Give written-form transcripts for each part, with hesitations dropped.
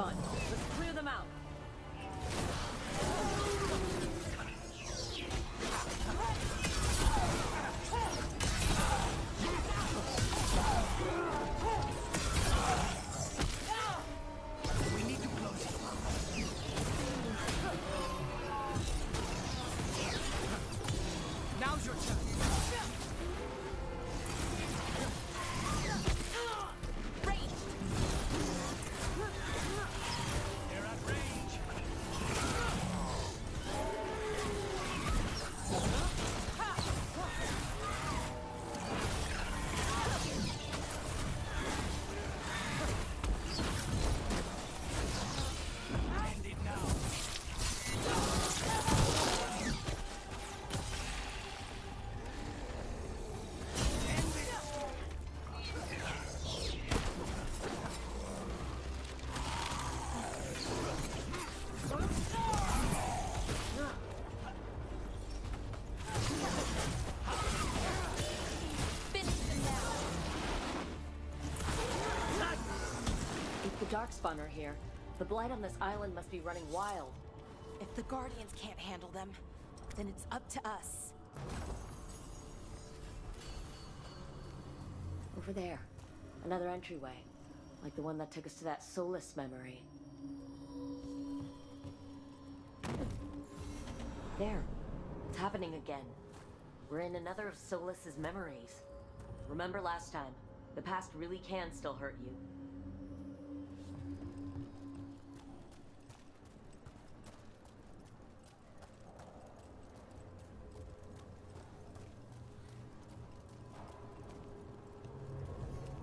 spawn. Let's clear them out. We need to close it. Now's your turn. They're at range. End it now. If the Darkspawn are here, the blight on this island must be running wild. If the Guardians can't handle them, then it's up to us. Over there. Another entryway. Like the one that took us to that Solus memory. There. It's happening again. We're in another of Solus's memories. Remember last time? The past really can still hurt you.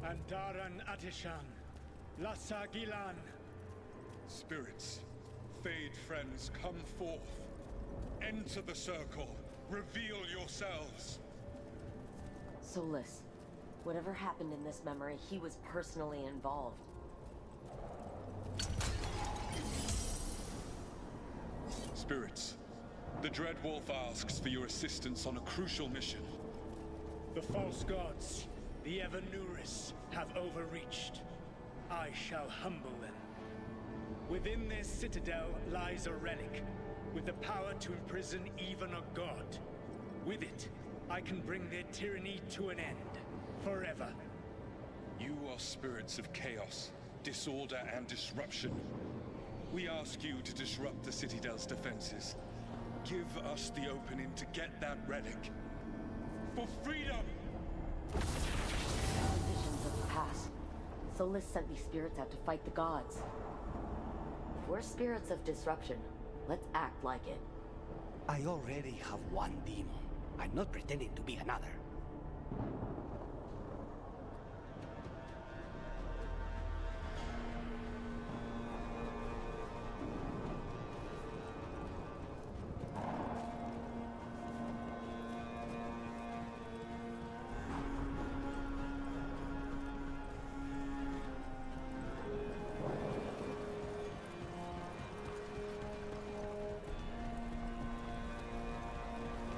Andaran Atishan, Lassa Gilan. Spirits, Fade friends, come forth. Enter the circle. Reveal yourselves. Solus. Whatever happened in this memory, he was personally involved. Spirits, the Dread Wolf asks for your assistance on a crucial mission. The false gods, the Evanuris, have overreached. I shall humble them. Within their citadel lies a relic, with the power to imprison even a god. With it, I can bring their tyranny to an end, forever. You are spirits of chaos, disorder, and disruption. We ask you to disrupt the Citadel's defenses. Give us the opening to get that relic. For freedom! Visions of the past. Solus sent these spirits out to fight the gods. If we're spirits of disruption, let's act like it. I already have one demon. I'm not pretending to be another.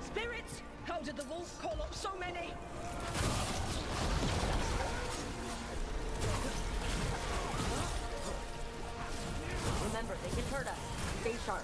Spirits! How did the wolf call up so many? Remember, they can hurt us. Stay sharp.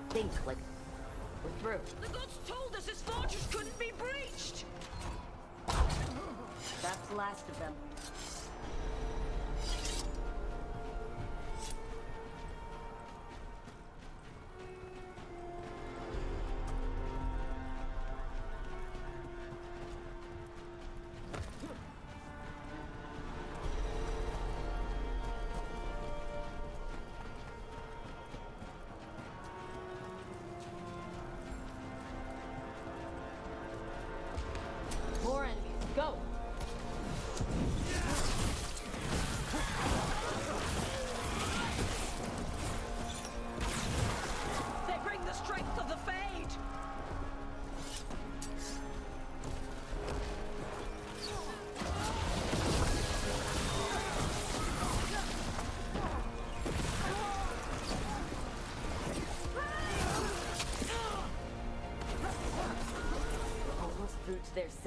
Think like we're through. The gods told us this fortress couldn't be breached! That's the last of them.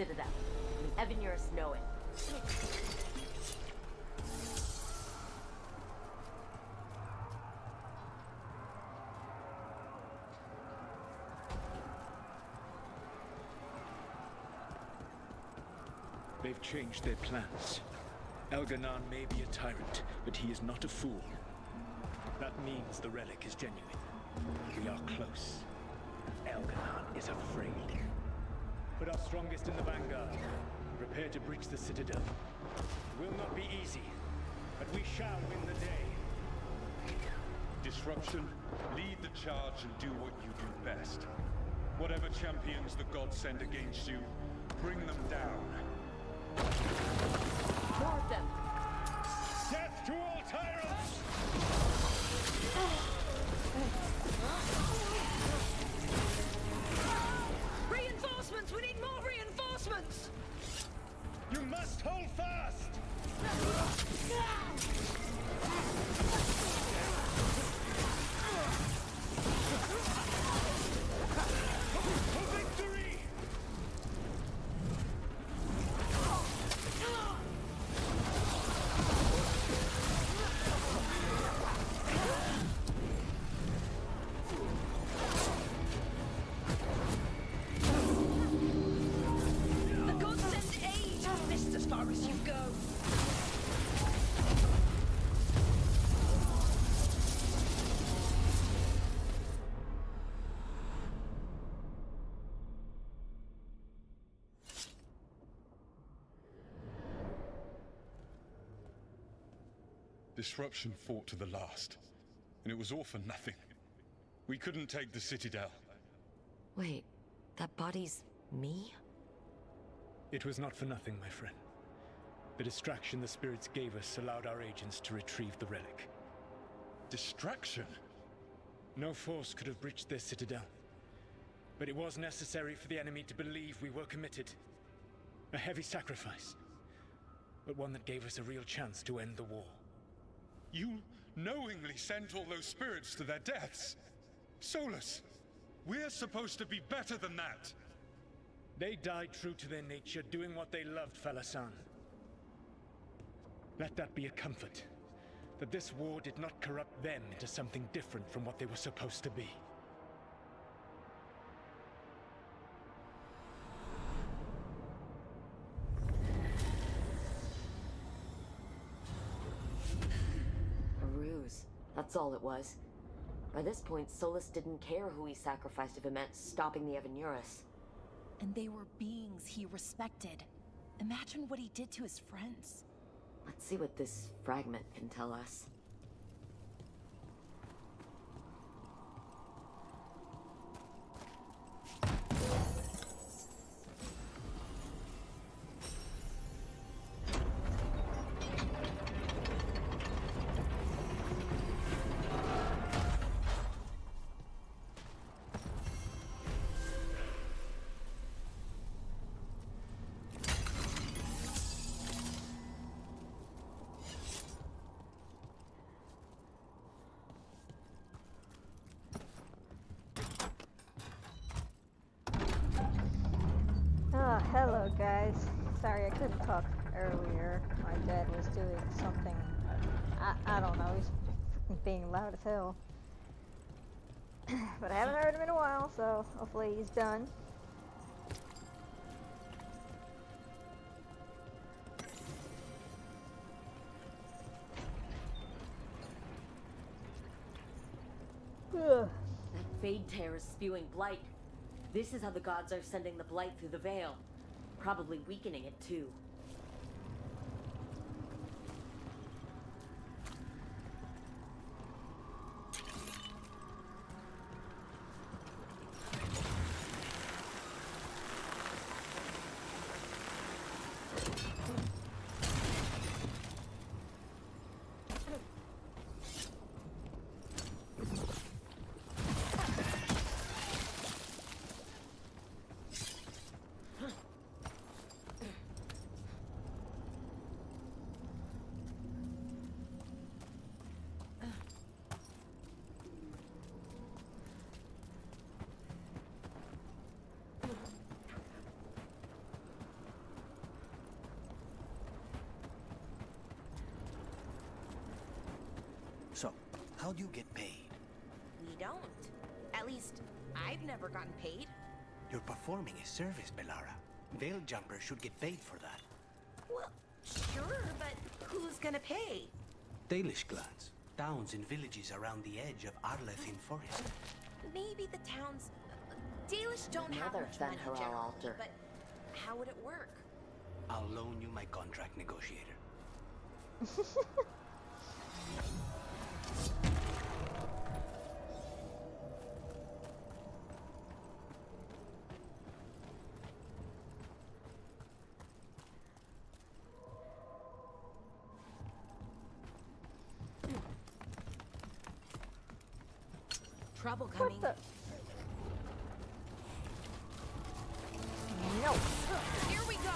Citadel. And the Evanurus know it. They've changed their plans. Elganon may be a tyrant, but he is not a fool. That means the relic is genuine. We are close. Elganon is afraid. Put our strongest in the vanguard. Prepare to breach the Citadel. It will not be easy, but we shall win the day. Disruption, lead the charge and do what you do best. Whatever champions the gods send against you, bring them down. More of them! Death to all tyrants! Reinforcements! We need more reinforcements! You must hold fast! For victory! The gods send aid! This is as far as you go! Disruption fought to the last, and it was all for nothing. We couldn't take the Citadel. Wait, that body's me? It was not for nothing, my friend. The distraction the spirits gave us allowed our agents to retrieve the relic. Distraction? No force could have breached their Citadel. But it was necessary for the enemy to believe we were committed. A heavy sacrifice, but one that gave us a real chance to end the war. You knowingly sent all those spirits to their deaths. Solus, we're supposed to be better than that. They died true to their nature, doing what they loved, Falasan. Let that be a comfort, that this war did not corrupt them into something different from what they were supposed to be. A ruse. That's all it was. By this point, Solus didn't care who he sacrificed if it meant stopping the Evanurus. And they were beings he respected. Imagine what he did to his friends. Let's see what this fragment can tell us. Oh, hello guys. Sorry I couldn't talk earlier. My dad was doing something. I don't know, he's freaking being loud as hell. But I haven't heard him in a while, so hopefully he's done. Ugh. That Fade Tear is spewing blight. This is how the gods are sending the blight through the veil. Probably weakening it too. So, how do you get paid? We don't. At least, I've never gotten paid. You're performing a service, Bellara. Veil jumpers should get paid for that. Well, sure, but who's gonna pay? Dalish clans, towns and villages around the edge of Arlethin Forest. Maybe the towns... Dalish don't have Another much money Fen'Haral generally, altar. but how would it work? I'll loan you my contract negotiator. Trouble coming. What the? No. Here we go!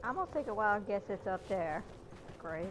I'm gonna take a wild guess it's up there. Great.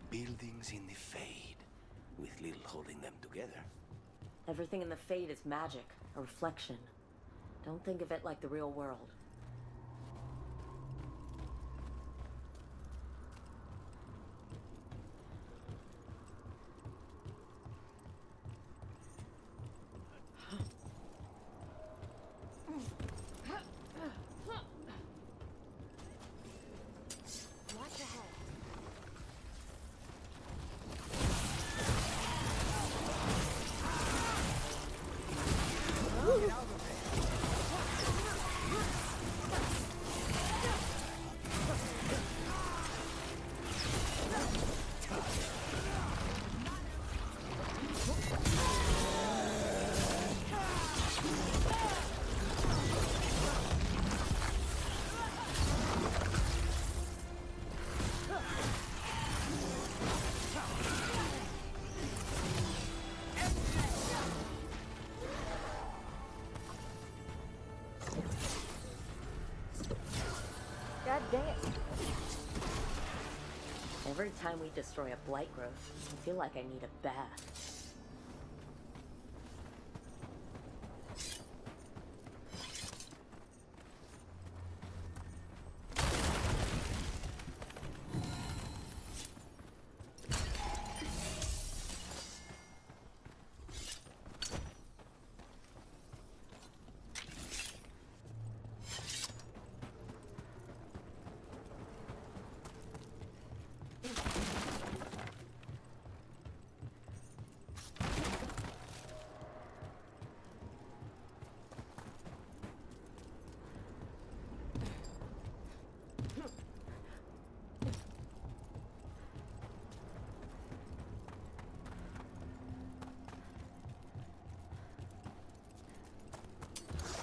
Buildings in the Fade, with little holding them together. Everything in the Fade is magic, a reflection. Don't think of it like the real world. Watch ahead. God dang it. Every time we destroy a blight growth, I feel like I need a bath.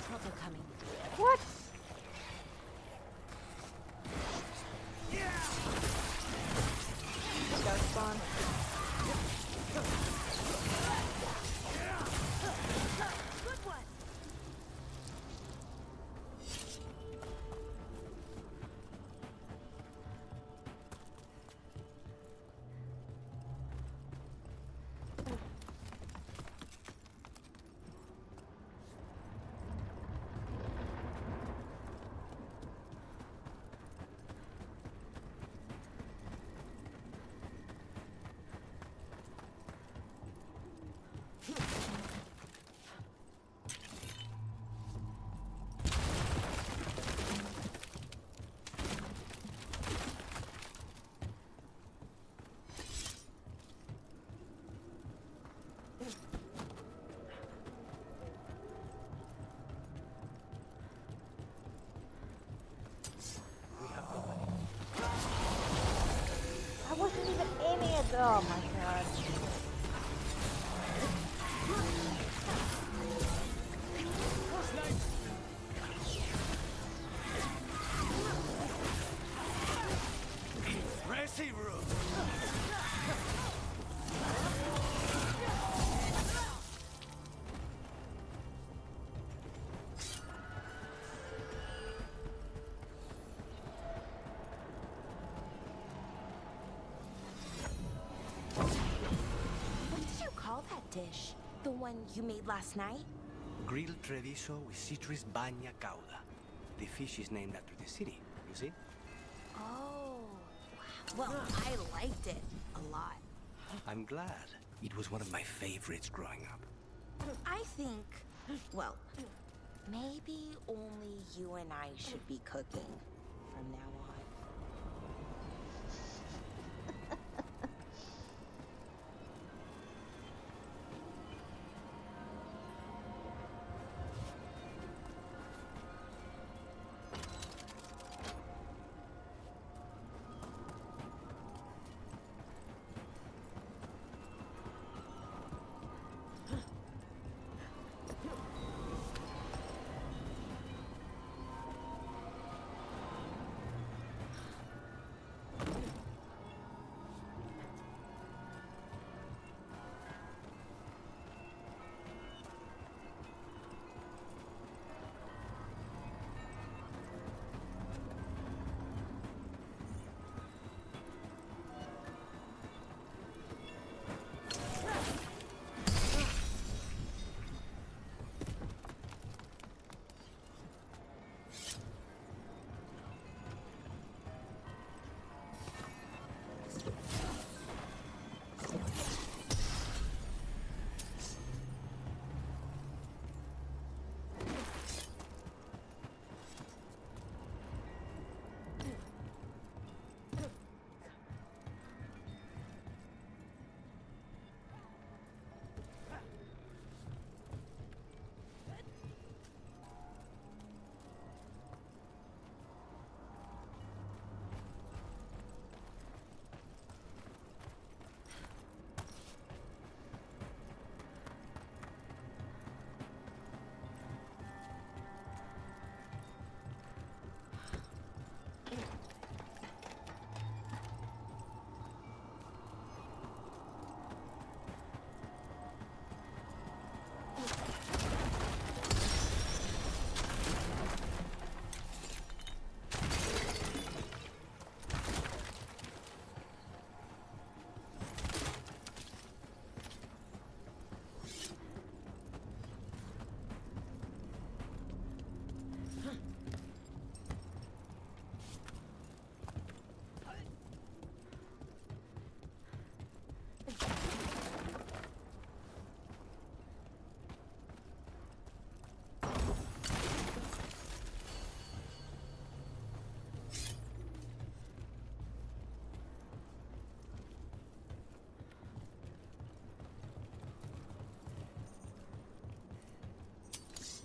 Trouble coming. What? Oh my god. Impressive, Rook. What did you call that dish? The one you made last night? Grilled treviso with citrus bagna cauda. The fish is named after the city, you see? Oh. Well, I liked it a lot. I'm glad. It was one of my favorites growing up. I think, well, maybe only you and I should be cooking from now on.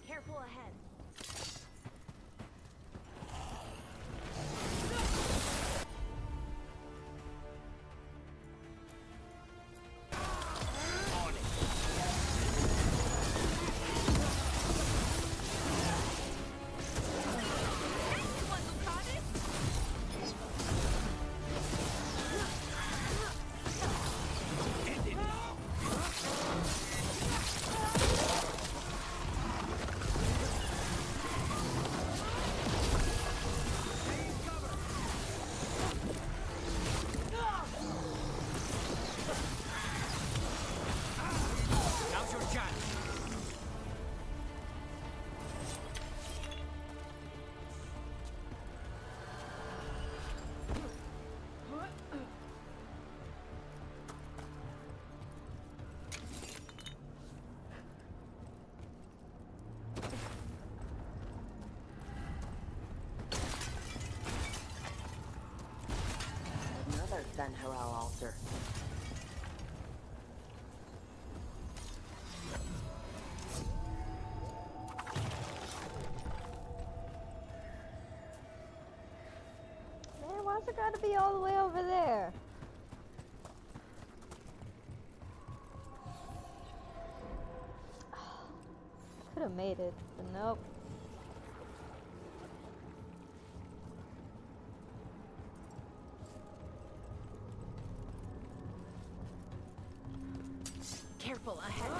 Careful ahead. Another Then Harel altar. Man, why's it gotta be all the way over there? could have made it, but nope. Careful ahead.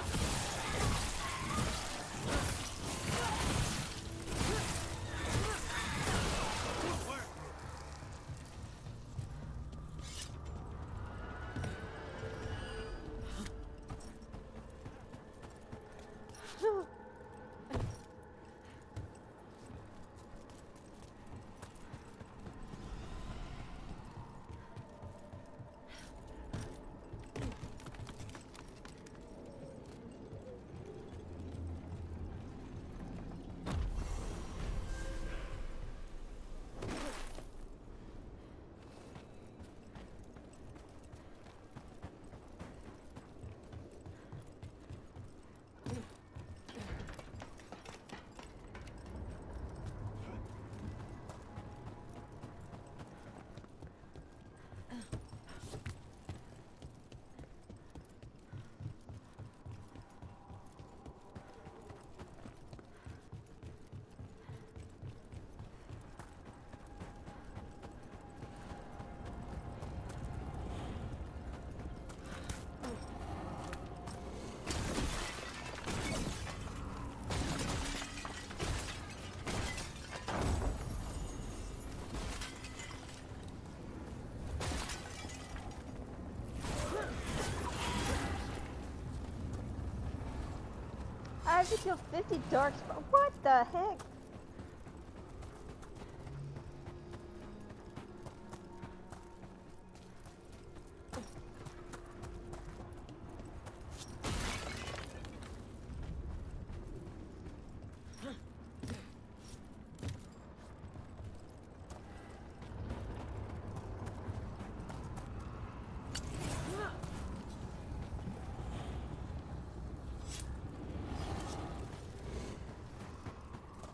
I have to kill 50 darks. What the heck?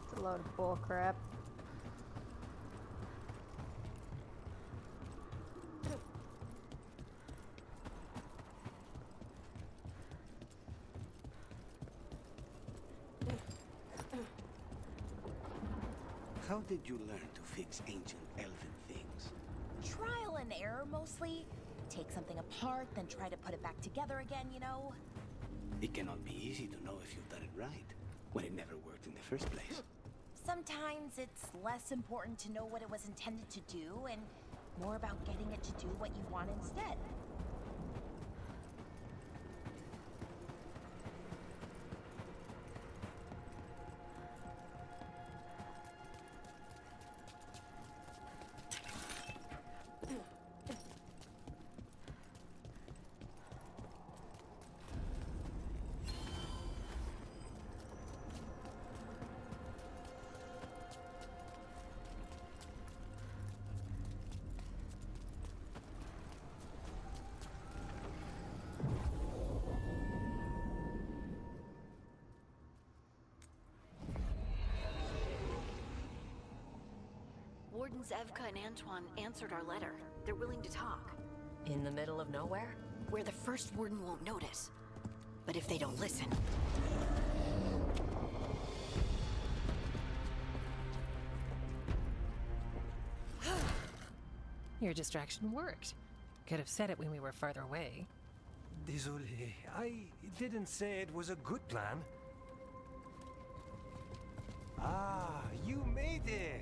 It's a load of bull crap. How did you learn to fix ancient elven things? Trial and error, mostly. Take something apart, then try to put it back together again, you know? It cannot be easy to know if you've done it right, when it never worked in the first place. Sometimes it's less important to know what it was intended to do, and more about getting it to do what you want instead. Wardens Evka and Antoine answered our letter. They're willing to talk. In the middle of nowhere? Where the first warden won't notice. But if they don't listen... Your distraction worked. Could have said it when we were farther away. Désolé, I didn't say it was a good plan. Ah, you made it!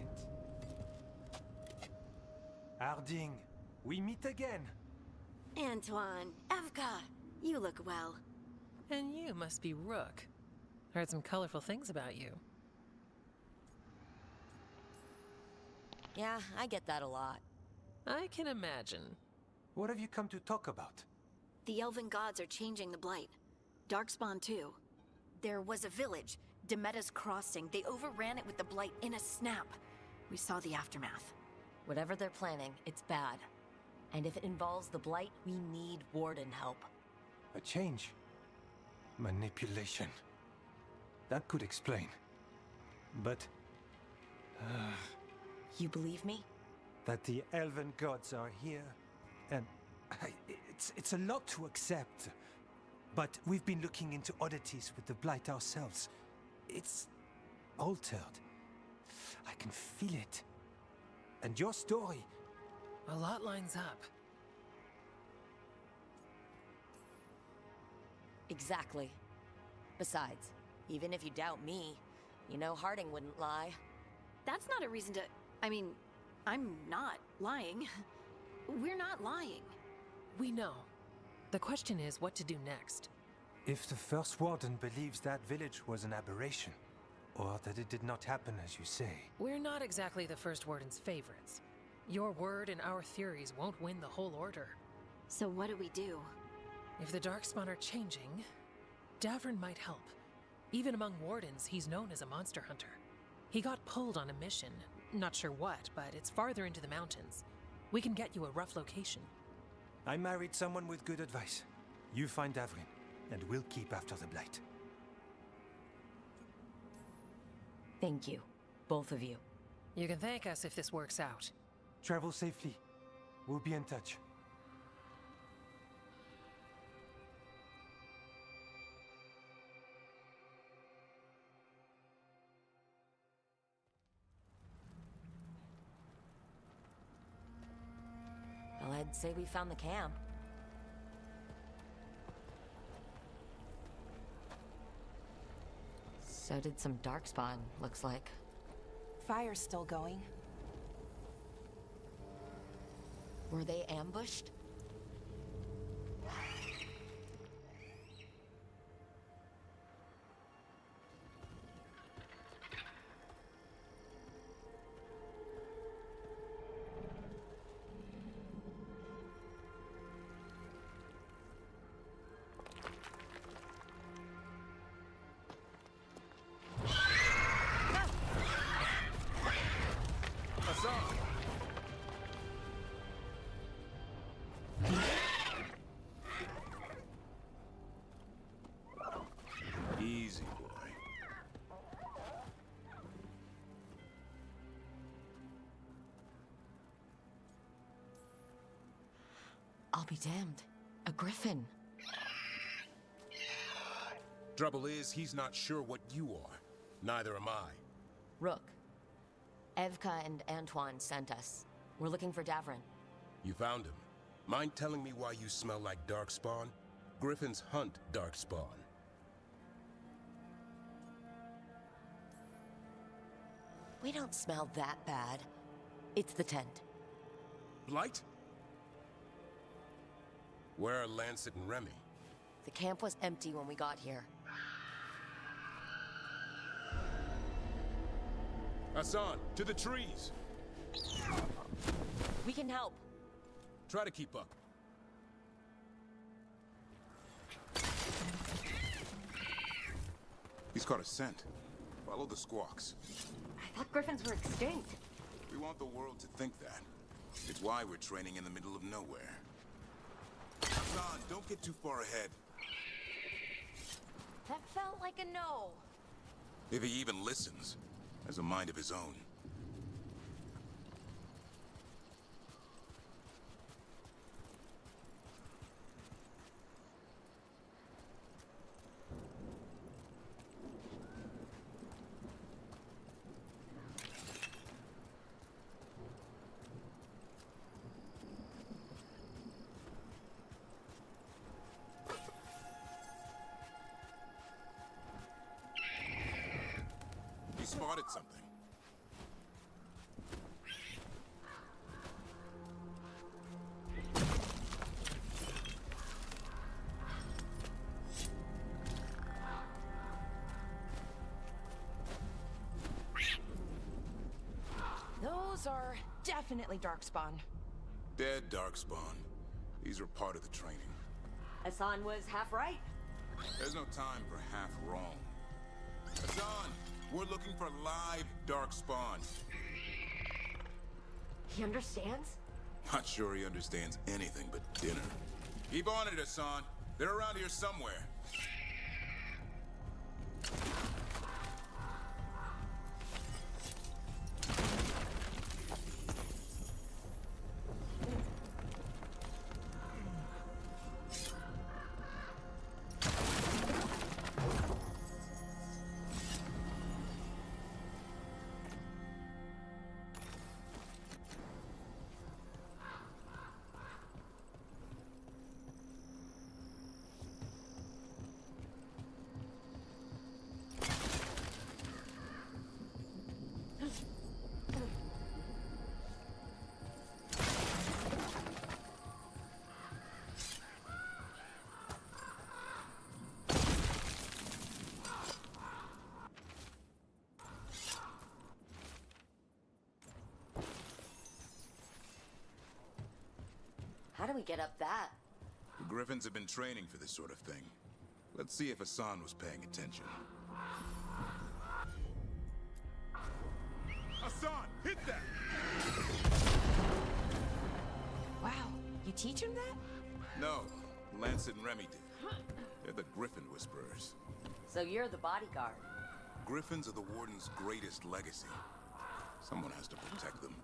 Harding, we meet again. Antoine, Evka, you look well. And you must be Rook. Heard some colorful things about you. Yeah, I get that a lot. I can imagine. What have you come to talk about? The Elven gods are changing the Blight. Darkspawn too. There was a village, Demeta's Crossing. They overran it with the Blight in a snap. We saw the aftermath. Whatever they're planning, it's bad. And if it involves the Blight, we need Warden help. A change. Manipulation. That could explain. But... You believe me? that the elven gods are here, and it's a lot to accept. But we've been looking into oddities with the Blight ourselves. it's altered. I can feel it. And your story, A lot lines up. Exactly. Besides, even if you doubt me, you know Harding wouldn't lie. That's not a reason to... I mean, I'm not lying. We're not lying. We know. The question is what to do next. if the First Warden believes that village was an aberration, or that it did not happen as you say. We're not exactly the First Warden's favorites. Your word and our theories won't win the whole order. So what do we do? If the Darkspawn are changing, Davrin might help. Even among Wardens, he's known as a monster hunter. He got pulled on a mission. Not sure what, but it's farther into the mountains. We can get you a rough location. I married someone with good advice. You find Davrin, and we'll keep after the Blight. Thank you, both of you. You can thank us if this works out. Travel safely. We'll be in touch. Well, I'd say we found the camp. So did some Darkspawn, looks like. Fire's still going. Were they ambushed? Easy, boy. I'll be damned. A griffin. Trouble is, he's not sure what you are. Neither am I. Rook. Evka and Antoine sent us. We're looking for Davrin. You found him. Mind telling me why you smell like Darkspawn? Griffins hunt Darkspawn. We don't smell that bad. It's the tent. Blight? Where are Lancet and Remy? The camp was empty when we got here. Hassan, to the trees! We can help. Try to keep up. He's caught a scent. Follow the squawks. I thought griffins were extinct. We want the world to think that. It's why we're training in the middle of nowhere. Hassan, don't get too far ahead. That felt like a no. If he even listens, has a mind of his own. He spotted something. Those are definitely Darkspawn. Dead Darkspawn. These are part of the training. Hassan was half right. There's no time for half wrong. Hassan, we're looking for live Darkspawn. He understands? Not sure he understands anything but dinner. Keep on it, Hassan. They're around here somewhere. How do we get up that? The Griffins have been training for this sort of thing. Let's see if Hassan was paying attention. Hassan, hit that! Wow, you teach him that? No, Lancet and Remy did. They're the Griffin Whisperers. So you're the bodyguard. Griffins are the Warden's greatest legacy. Someone has to protect them.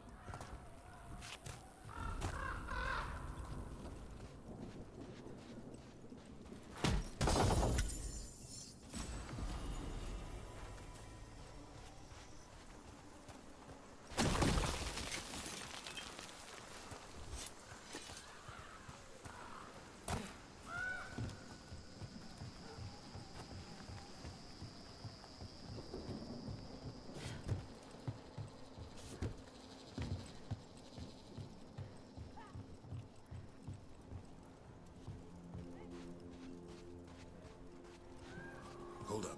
Hold up.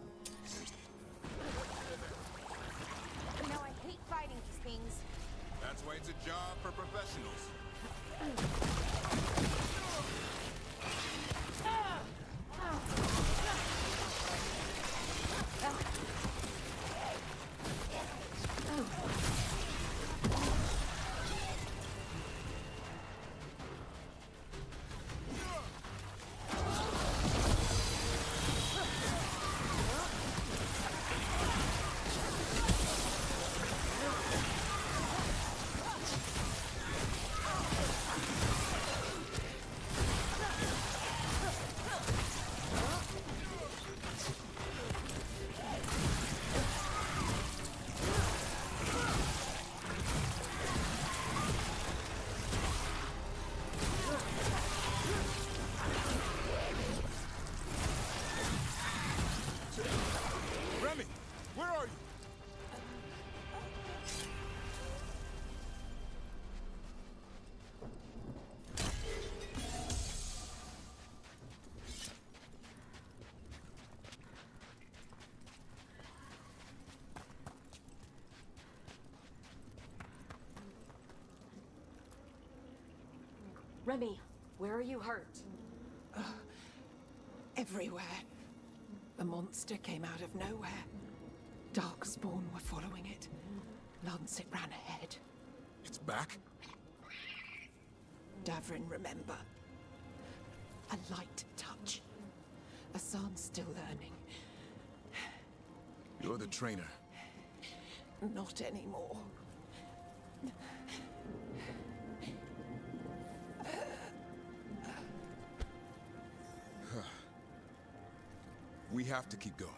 You know, I hate fighting these things. That's why it's a job for professionals. Remy, where are you? Remy, where are you hurt? Everywhere. A monster came out of nowhere. Darkspawn were following it. Lancet ran ahead. It's back? Davrin, remember. A light touch. Hassan's still learning. You're the trainer. Not anymore. We have to keep going.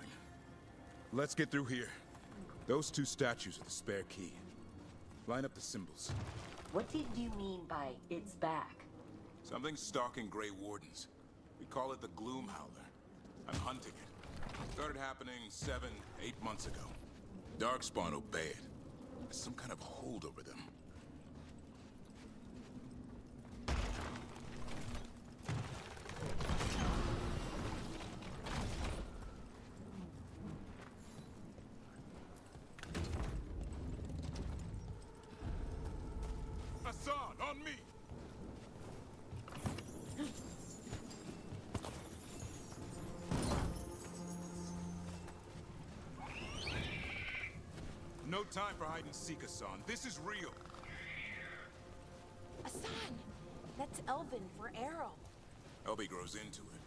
Let's get through here. Those two statues are the spare key. Line up the symbols. What did you mean by it's back? Something's stalking Grey Wardens. We call it the Gloom Howler. I'm hunting it. Started happening 7, 8 months ago. Darkspawn obey it. There's some kind of hold over them. Hassan, on me! No time for hide and seek, Hassan. This is real. Hassan! That's Elven for arrow. Elby grows into it.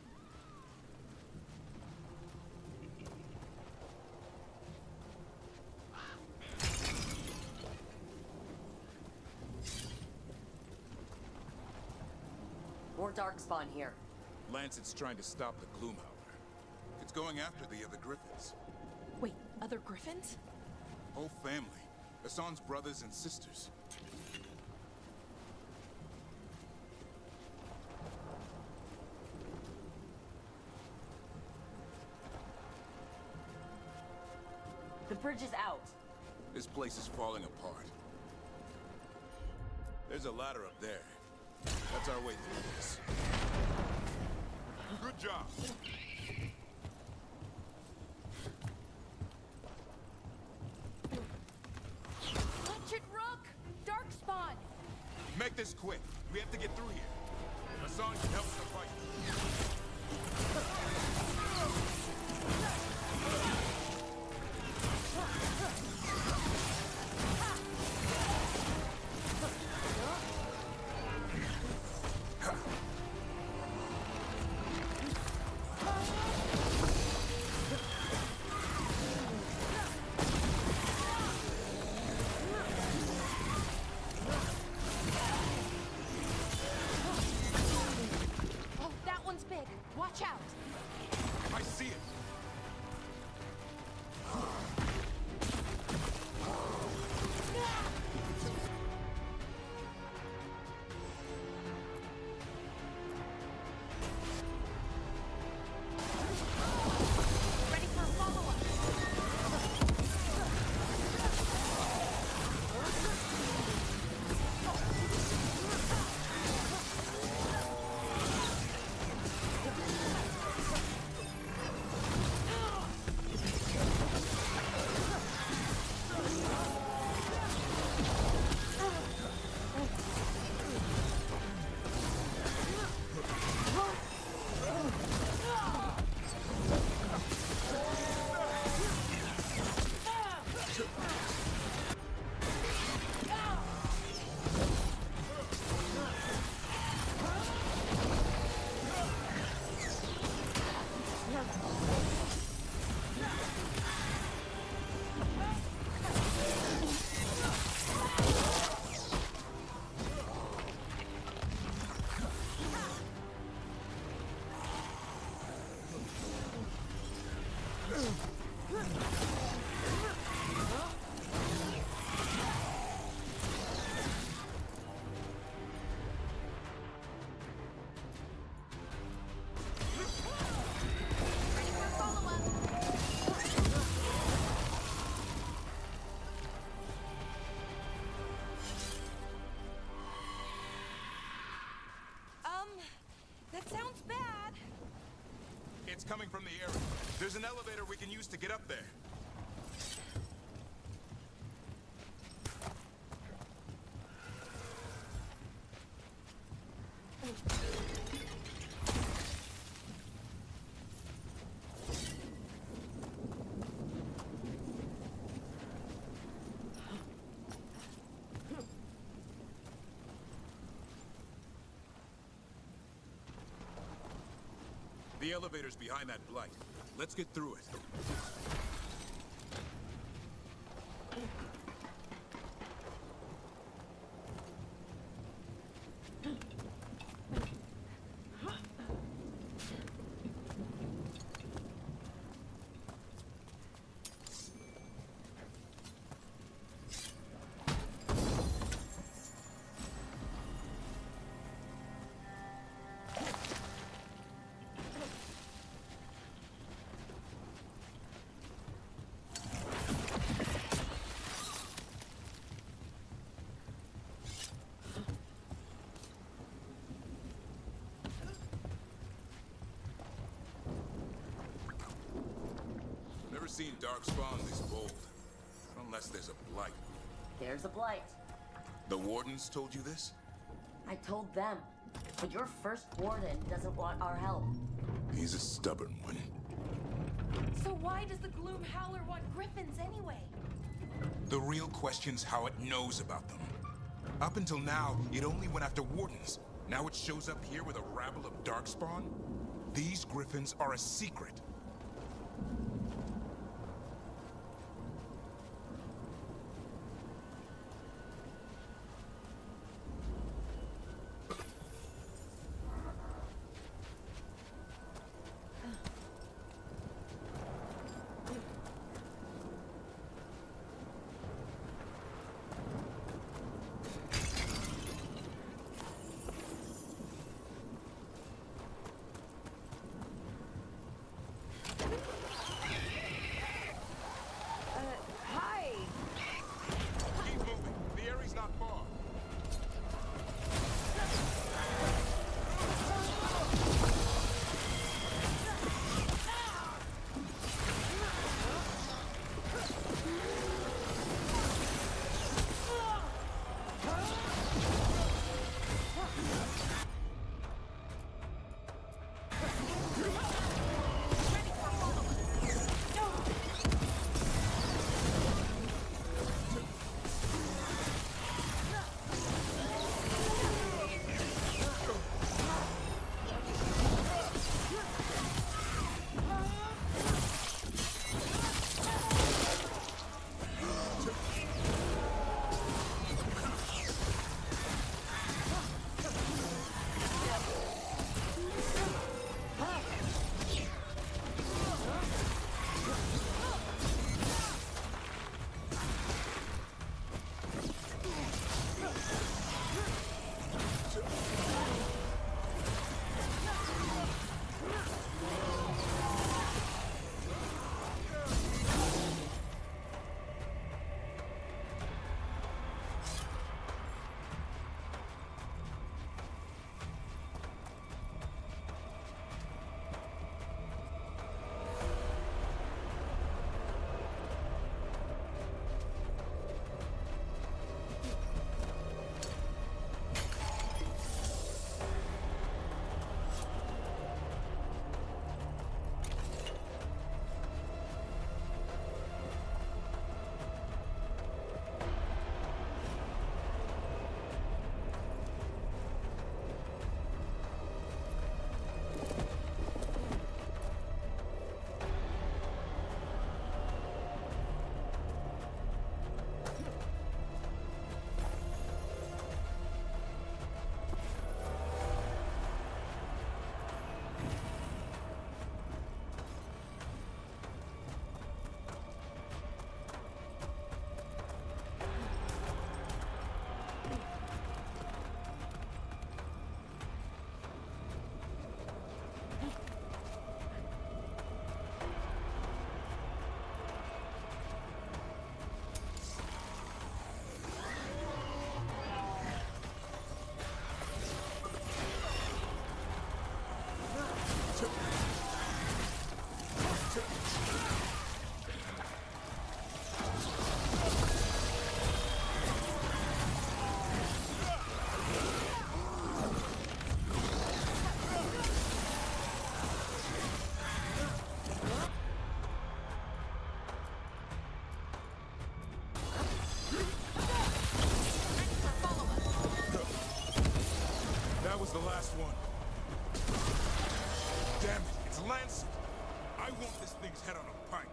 More Darkspawn here. Lancet's trying to stop the Gloom Howler. It's going after the other Griffins. Wait, other Griffins? Whole family. Hassan's brothers and sisters. The bridge is out. This place is falling apart. There's a ladder up there. That's our way through this. Good job. Watch it, Rook! Darkspawn! Make this quick. We have to get through here. Hassan can help the fight. Oh, that one's big. Watch out. I see it. Ready for a follow-up. That sounds bad. It's coming from the area. There's an elevator we can use to get up there. The elevator's behind that blight. Let's get through it. Never seen Darkspawn this bold. Unless there's a blight. There's a blight. The wardens told you this? I told them. But your first warden doesn't want our help. He's a stubborn one. So why does the Gloom Howler want griffins anyway? The real question's how it knows about them. Up until now, it only went after wardens. Now it shows up here with a rabble of Darkspawn? These griffins are a secret. Last one. Damn it, it's Lancet. I want this thing's head on a pike.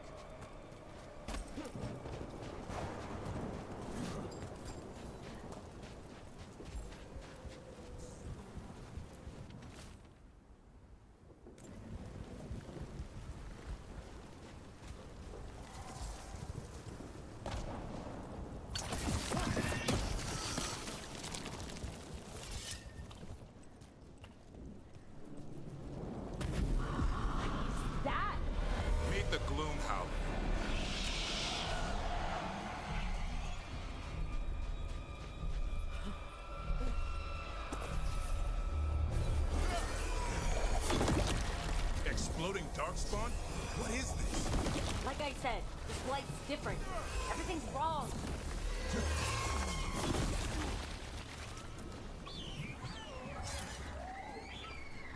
That? Meet the Gloom Howler. Exploding Darkspawn? What is this? Like I said, this blight's different. Everything's wrong.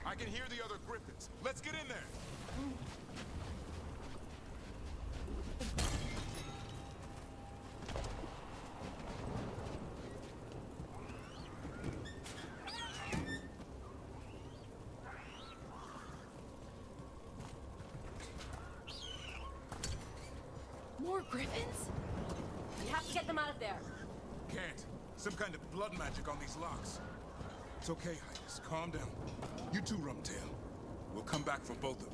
I can hear the other Griffins. Let's get in there. More Griffins? We have to get them out of there. Can't. Some kind of blood magic on these locks. It's okay, Highness. Calm down. You too, Rumtail. We'll come back for both of you.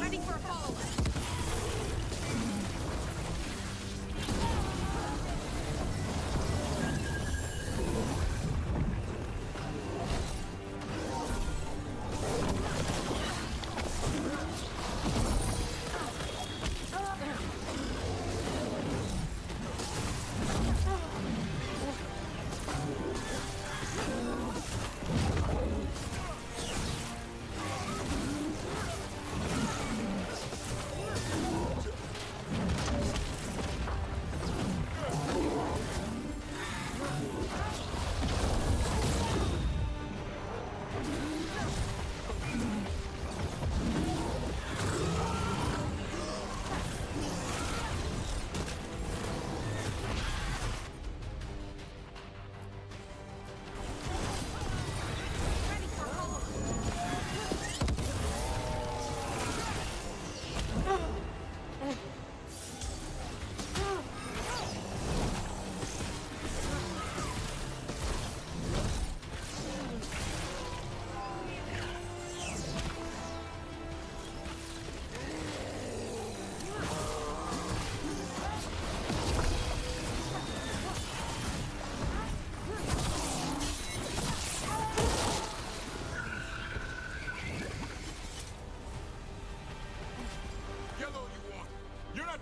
Ready for a follow-up.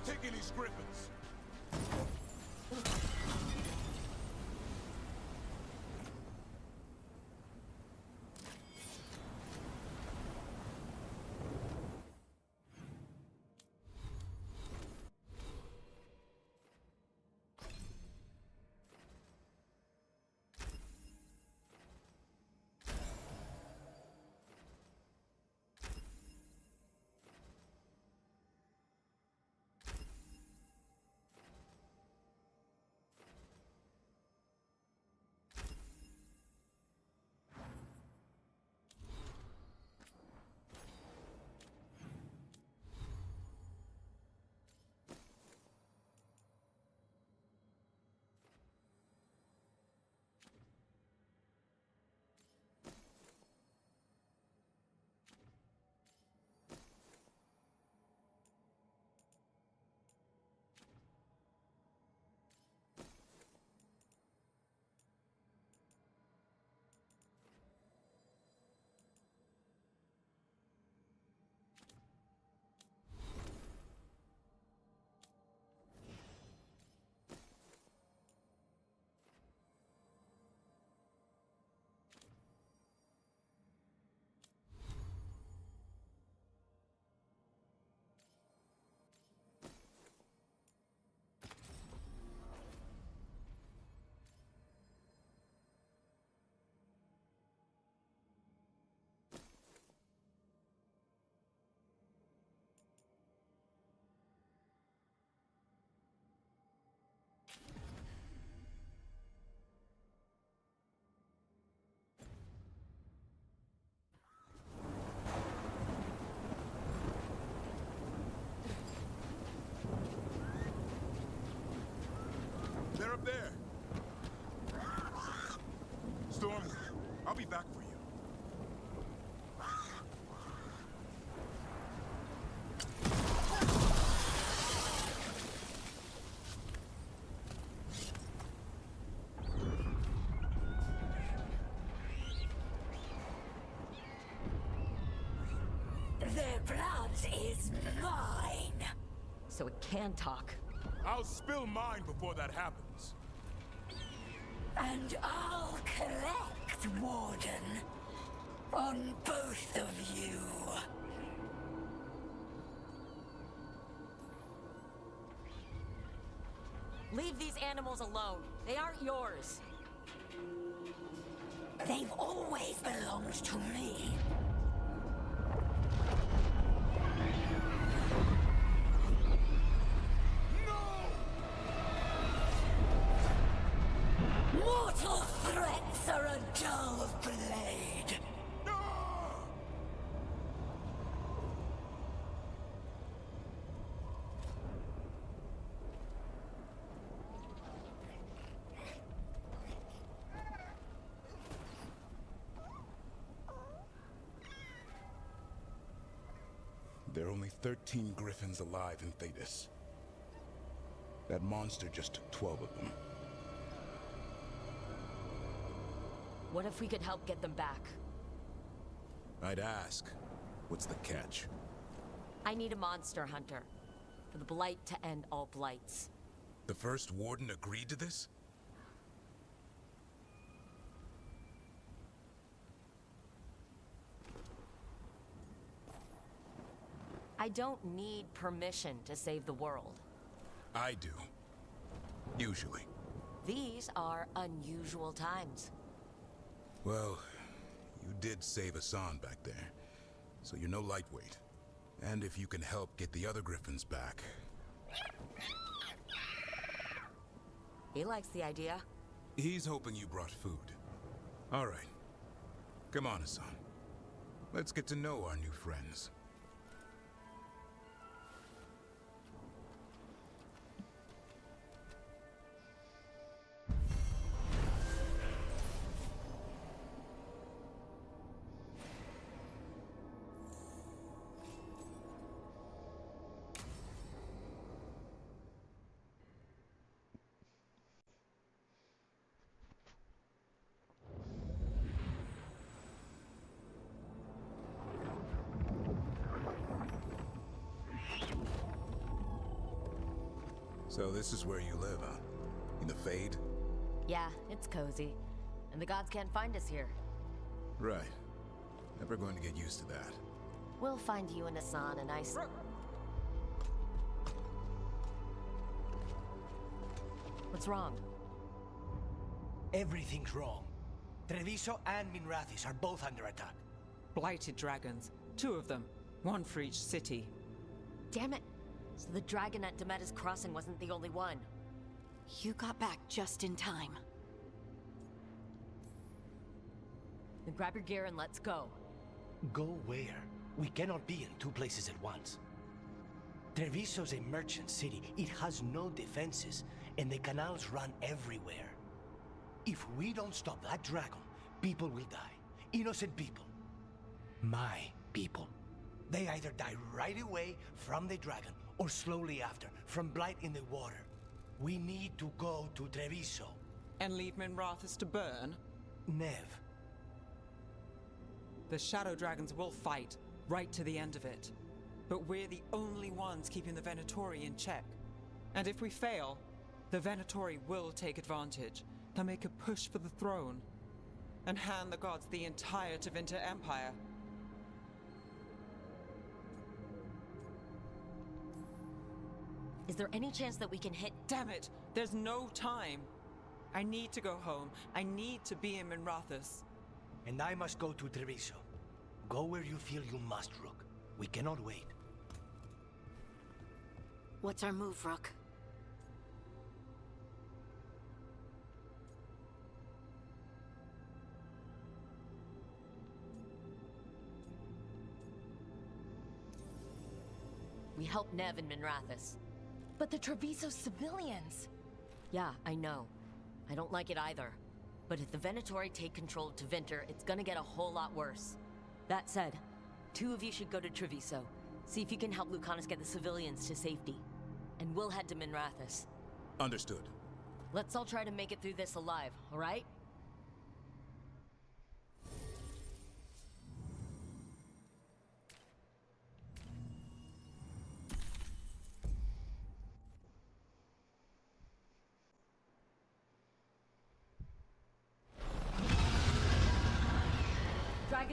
Taking these Griffins. This is mine. So it can talk. I'll spill mine before that happens. And I'll collect, Warden. On both of you. Leave these animals alone. They aren't yours. They've always belonged to me. Mortal threats are a dull blade. There are only 13 griffins alive in Thetis. That monster just took 12 of them. What if we could help get them back? I'd ask, what's the catch? I need a monster hunter. For the Blight to end all blights. The first warden agreed to this? I don't need permission to save the world. I do. Usually. These are unusual times. Well, you did save Hassan back there, so you're no lightweight. And if you can help get the other griffins back... He likes the idea. He's hoping you brought food. All right. Come on, Hassan. Let's get to know our new friends. So this is where you live, huh? In the Fade? Yeah, it's cozy. And the gods can't find us here. Right. Never going to get used to that. We'll find you and Hassan a nice... What's wrong? Everything's wrong. Treviso and Minrathis are both under attack. Blighted dragons. 2 of them. 1 for each city. Damn it! So the dragon at Demeda's Crossing wasn't the only one. You got back just in time. Then grab your gear and let's go. Go where? We cannot be in 2 places at once. Treviso's a merchant city. It has no defenses, and the canals run everywhere. If we don't stop that dragon, people will die. Innocent people. My people. They either die right away from the dragon, or slowly after, from blight in the water. We need to go to Treviso. And leave Minrathis to burn? Nev. The Shadow Dragons will fight, right to the end of it. But we're the only ones keeping the Venatori in check. And if we fail, the Venatori will take advantage. They'll make a push for the throne, and hand the gods the entire Tevinter Empire. Is there any chance that we can hit... Damn it! There's no time! I need to go home. I need to be in Minrathis. And I must go to Treviso. Go where you feel you must, Rook. We cannot wait. What's our move, Rook? We help Nev and Minrathis. But the Treviso civilians... Yeah, I know. I don't like it either. But if the Venatori take control of Tevinter, it's gonna get a whole lot worse. That said, 2 of you should go to Treviso. See if you can help Lucanus get the civilians to safety. And we'll head to Minrathis. Understood. Let's all try to make it through this alive, alright?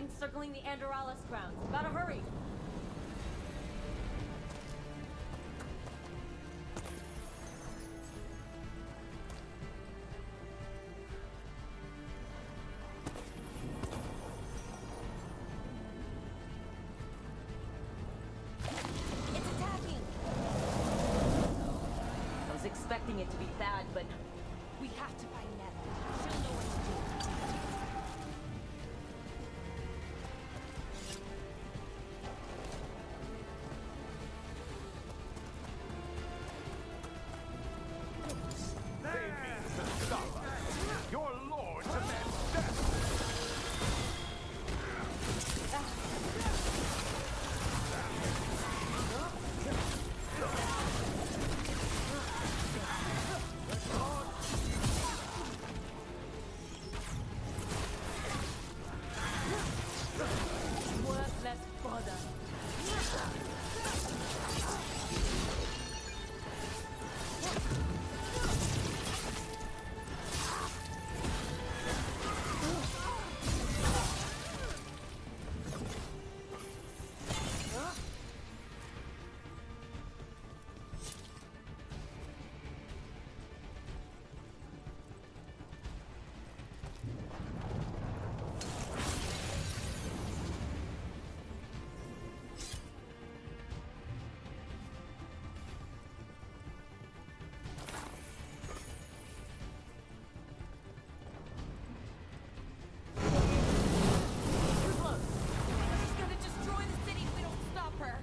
dragons circling the Andorralis grounds. Gotta hurry! It's attacking! I was expecting it to be bad, but We have to find Neve. She'll know what to do. Your lord demands death! worthless fodder. She's gonna destroy the city if we don't stop her.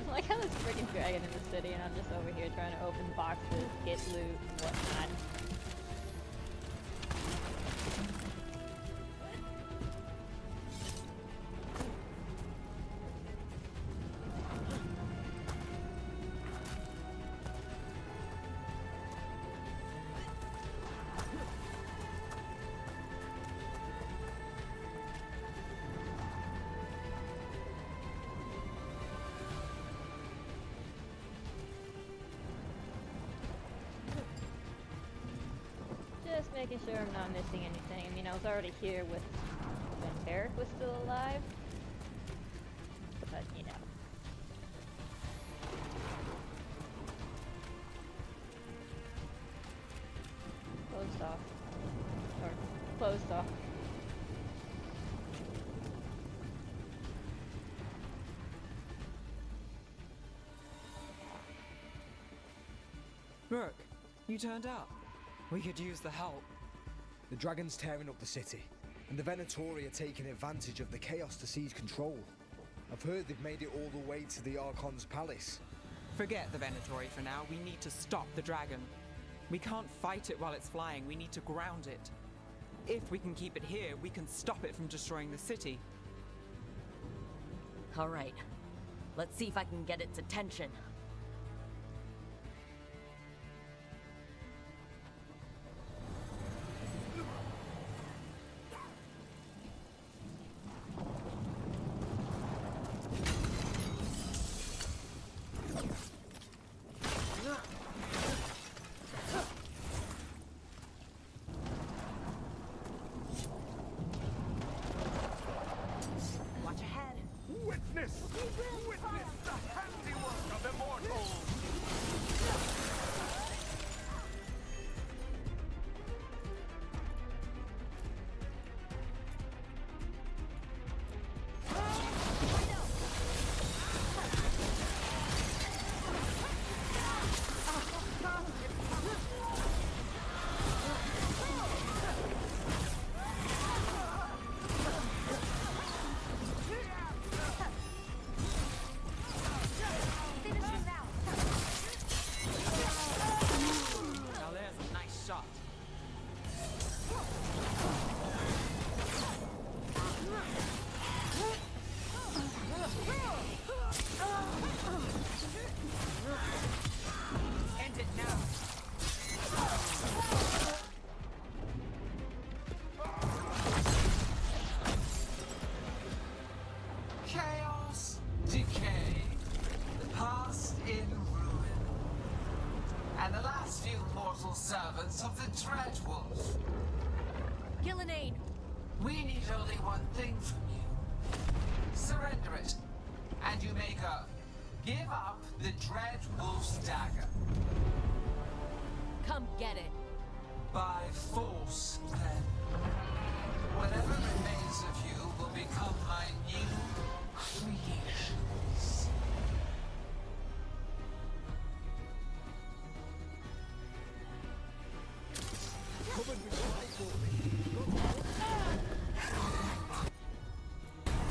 I like how there's a freaking dragon in the city and I'm just over here trying to open boxes, get loot, and whatnot. Just making sure I'm not missing anything. I mean, I was already here with when Barrick was still alive. But, you know. Closed off. Or closed off. Look, you turned up. We could use the help. The dragon's tearing up the city, and the Venatori are taking advantage of the chaos to seize control. I've heard they've made it all the way to the Archon's palace. Forget the Venatori for now. We need to stop the dragon. We can't fight it while it's flying. We need to ground it. If we can keep it here, we can stop it from destroying the city. All right. Let's see if I can get its attention. Witness the handiwork of immortality! Gillenane! We need only one thing from you. Surrender it, and you may go. Give up the Dread Wolf's dagger. Come get it. By force, then. Whatever remains of you will become my new creations.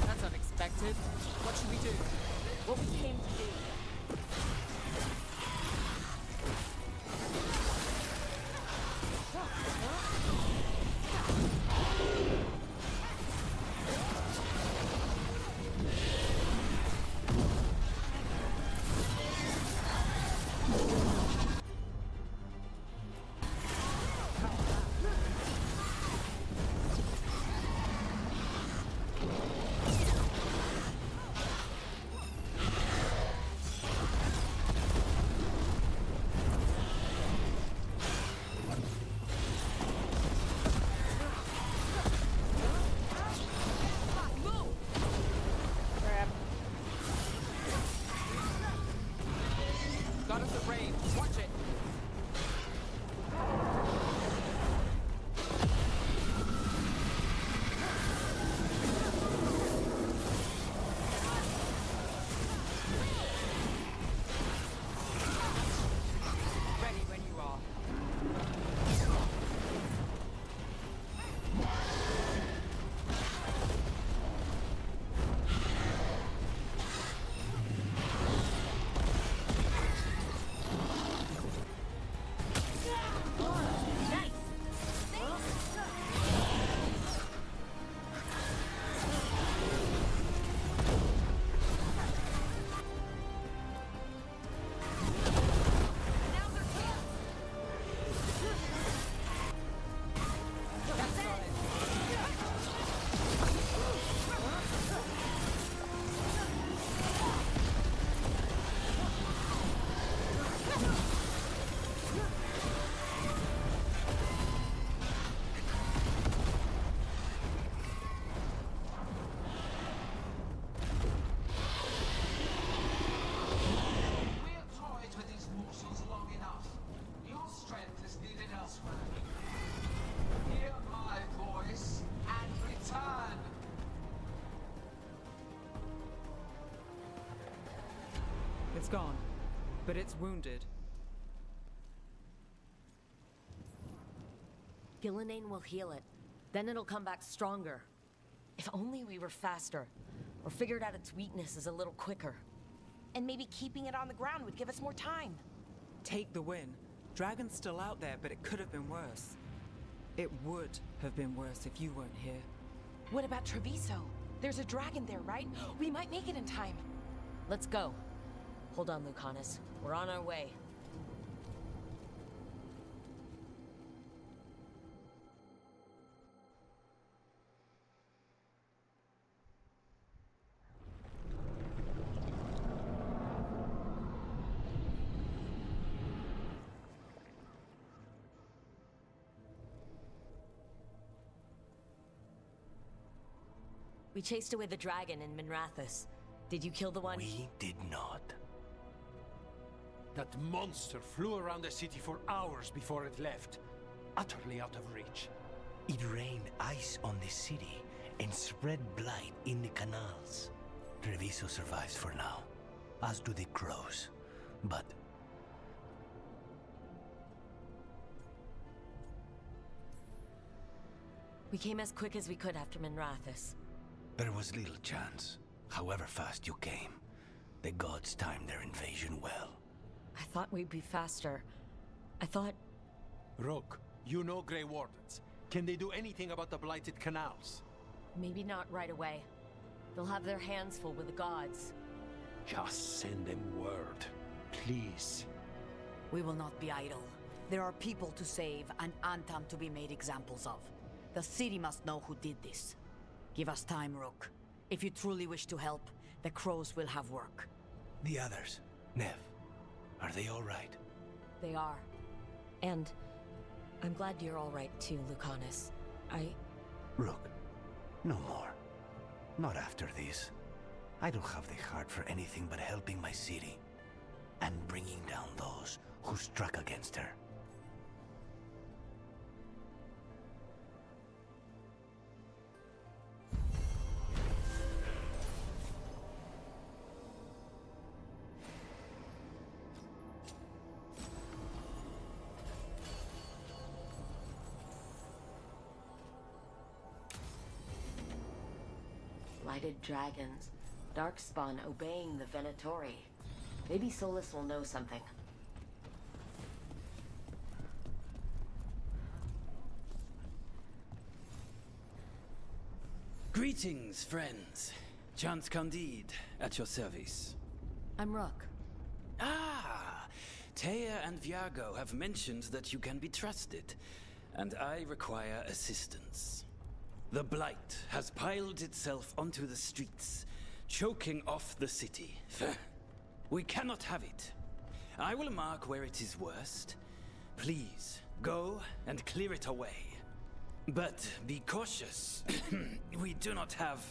That's unexpected. What should we do? What we came to do. Got us at range. Watch it. Ready when you are. It's gone, but it's wounded. Gillenane will heal it. Then it'll come back stronger. If only we were faster, or figured out its weaknesses a little quicker. And maybe keeping it on the ground would give us more time. Take the win. Dragon's still out there, but it could have been worse. It would have been worse if you weren't here. What about Treviso? There's a dragon there, right? We might make it in time. Let's go. Hold on, Lucanus. We're on our way. We chased away the dragon in Minrathous. Did you kill the one? We did not. That monster flew around the city for hours before it left, utterly out of reach. It rained ice on the city and spread blight in the canals. Treviso survives for now, as do the crows. But we came as quick as we could after Minrathous. there was little chance. However fast you came, the gods timed their invasion well. I thought we'd be faster. I thought... Rook, you know Grey Wardens. Can they do anything about the blighted canals? Maybe not right away. They'll have their hands full with the gods. Just send them word, please. We will not be idle. There are people to save and Antam to be made examples of. The city must know who did this. Give us time, Rook. If you truly wish to help, the crows will have work. The others, Nev, are they all right? They are. And I'm glad you're all right too, Lucanus. Look, no more. Not after this. I don't have the heart for anything but helping my city and bringing down those who struck against her. Lighted dragons. Darkspawn obeying the Venatori. Maybe Solus will know something. Greetings, friends. Chance Candide, at your service. I'm Rook. Ah! Taya and Viago have mentioned that you can be trusted, and I require assistance. The Blight has piled itself onto the streets, choking off the city. We cannot have it. I will mark where it is worst. Please, go and clear it away. But be cautious. We do not have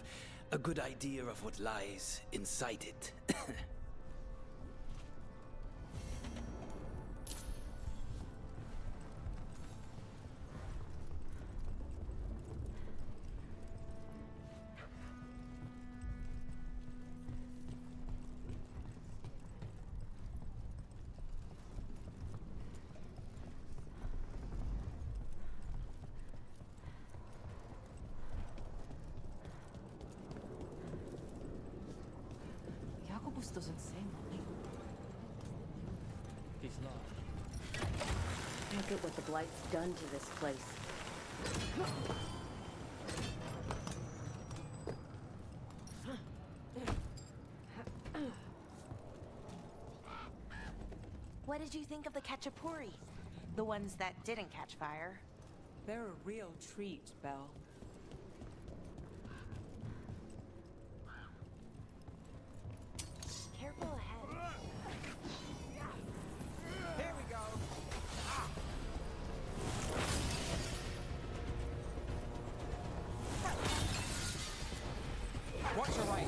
a good idea of what lies inside it. Doesn't say much. He's lost. Look at what the Blight's done to this place. What did you think of the Khachapuri? The ones that didn't catch fire? They're a real treat, Belle. Careful ahead. Here we go! Watch your right!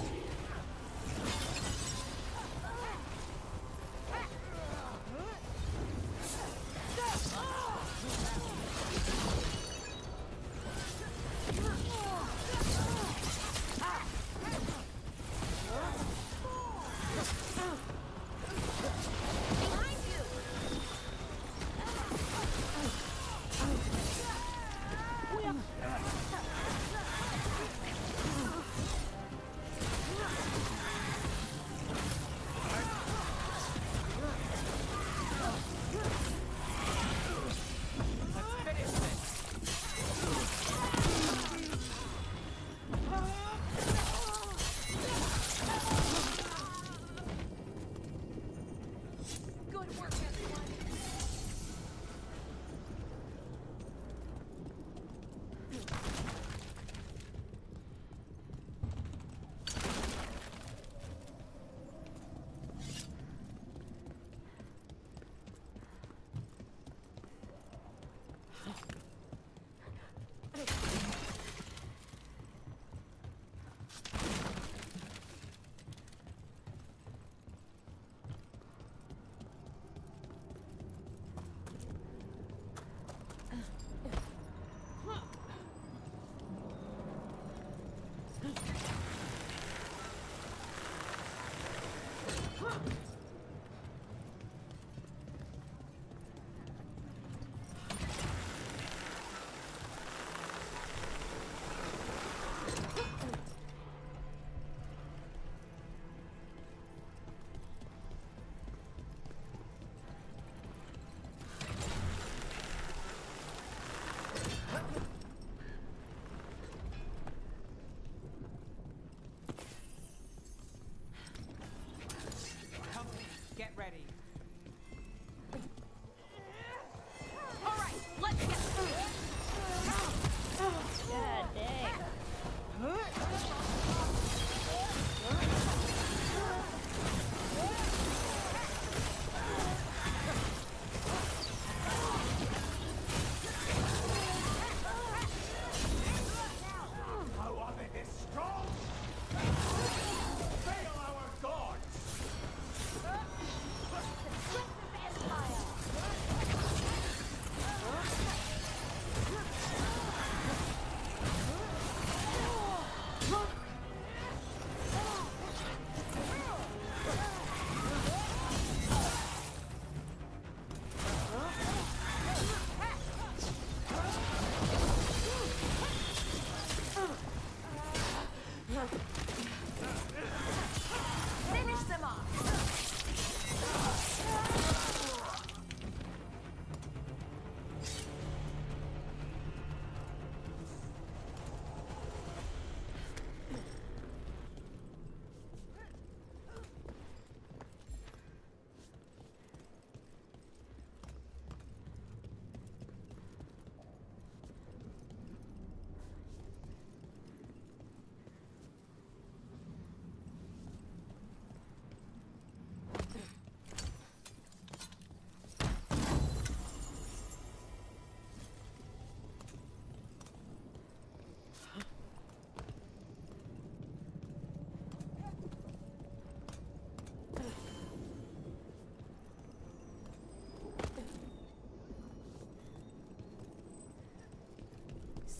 Finish them off!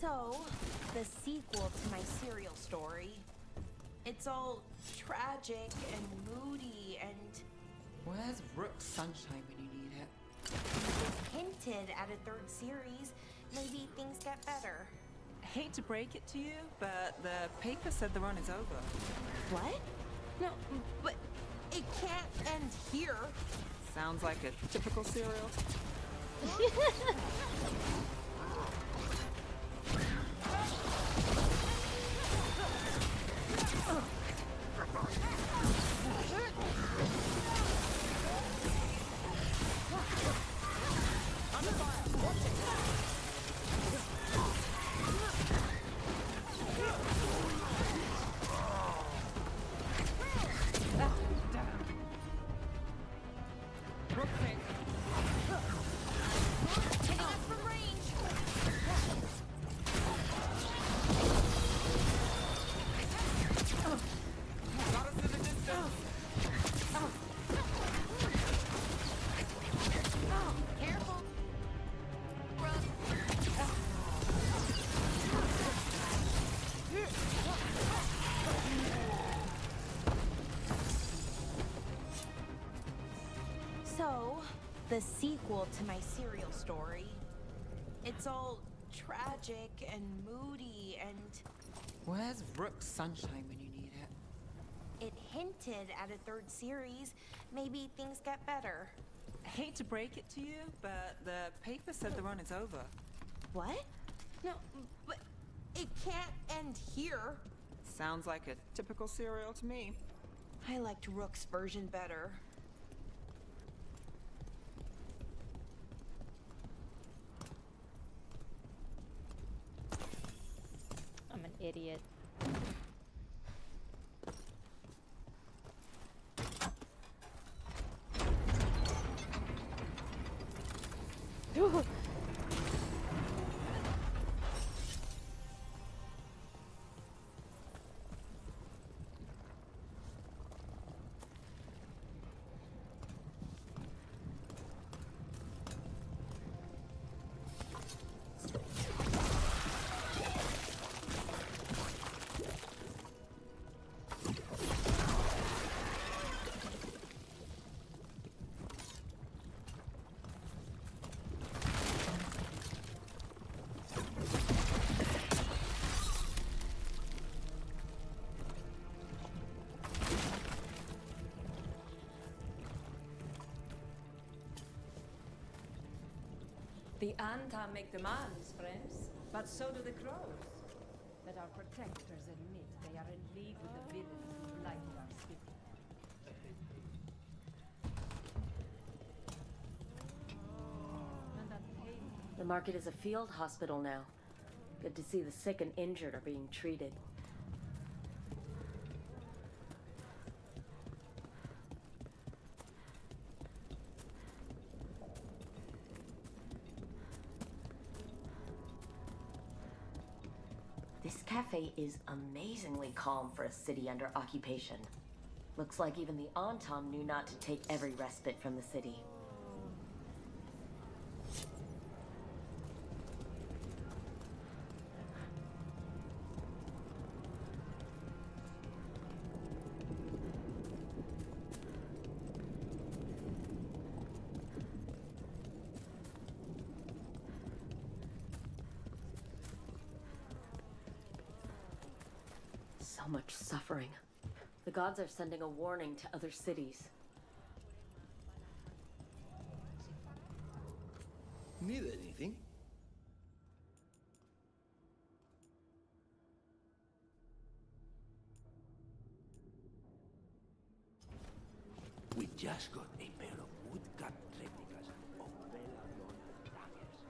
So, the sequel to my serial story. It's all tragic and moody and... Where's Rook's sunshine when you need it? It's hinted at a third series. Maybe things get better. I hate to break it to you, but the paper said the run is over. What? No, but it can't end here. Sounds like a typical serial. So, the sequel to my serial story. It's all tragic and moody and... Where's Rook's sunshine when you need it? It hinted at a third series. Maybe things get better. I hate to break it to you, but the paper said the run is over. What? No, but it can't end here. Sounds like a typical serial to me. I liked Rook's version better. I'm an idiot. The Anta make demands, friends, but so do the crows. Let our protectors admit they are in league with the villains who blighted our city. The market is a field hospital now. Good to see the sick and injured are being treated. This cafe is amazingly calm for a city under occupation. Looks like even the Antam knew not to take every respite from the city. much suffering. The gods are sending a warning to other cities. Need anything? We just got a pair of woodcut replicas of Bellara dragons.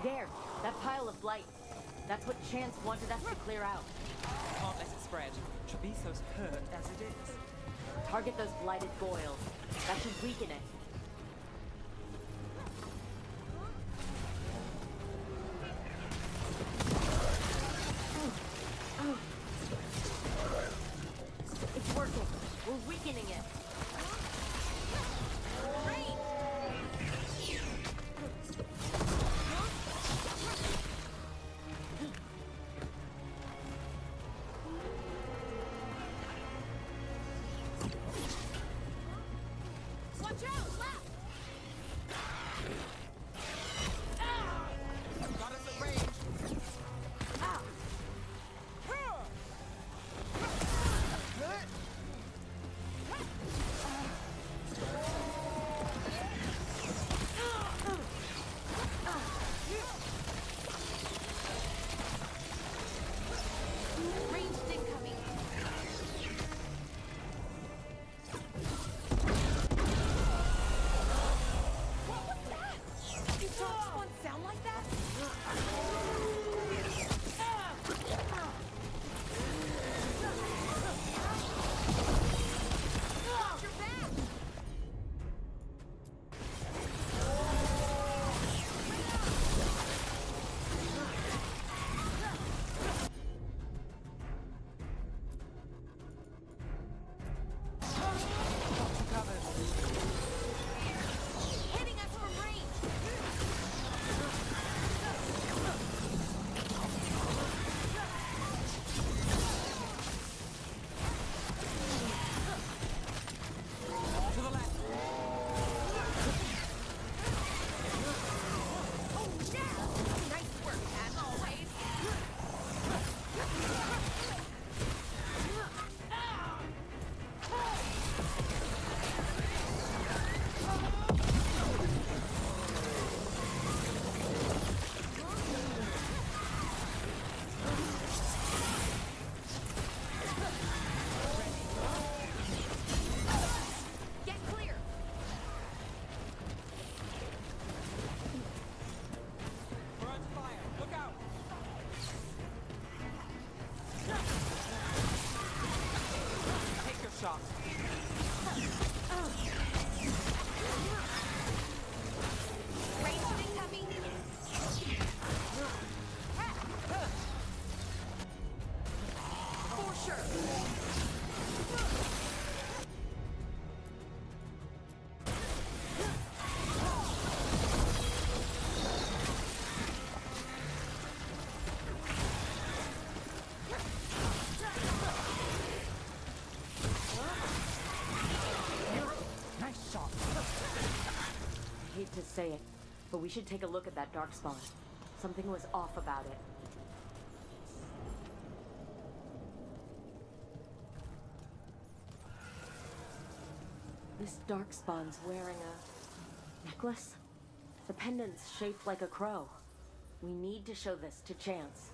There, that pile of blight. That's what Chance wanted us to clear out. Can't let it spread. Treviso's hurt as it is. Target those blighted boils. That should weaken it. It's working. We're weakening it. say it, but we should take a look at that darkspawn. Something was off about it. This darkspawn's wearing a necklace? The pendant's shaped like a crow. We need to show this to Chance.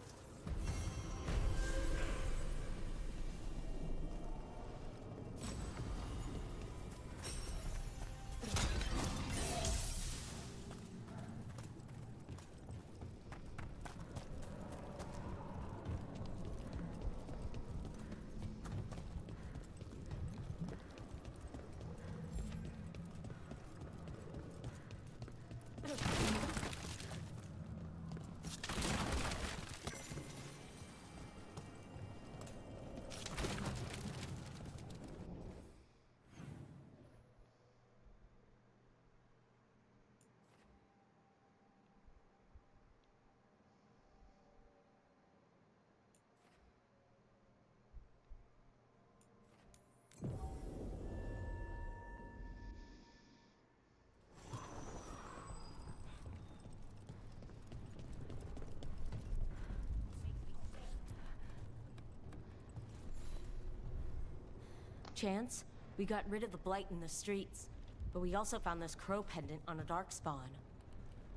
Chance, we got rid of the blight in the streets, but we also found this crow pendant on a darkspawn.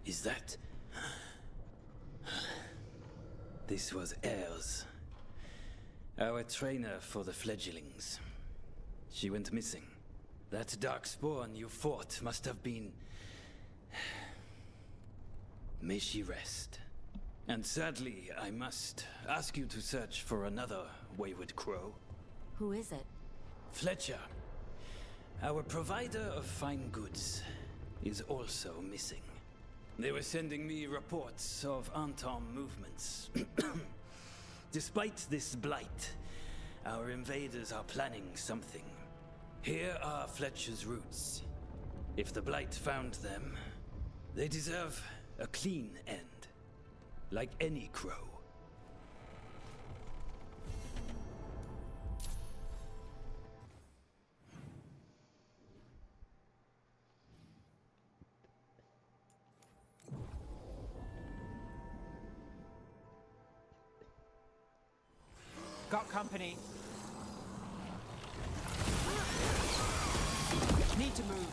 Is that... This was Ayres, our trainer for the fledglings. She went missing. That darkspawn you fought must have been... May she rest. And sadly, I must ask you to search for another wayward crow. Who is it? Fletcher, our provider of fine goods, is also missing. They were sending me reports of Anton movements. Despite this blight, our invaders are planning something. Here are Fletcher's roots. If the blight found them, they deserve a clean end, like any crow. Got company. Need to move.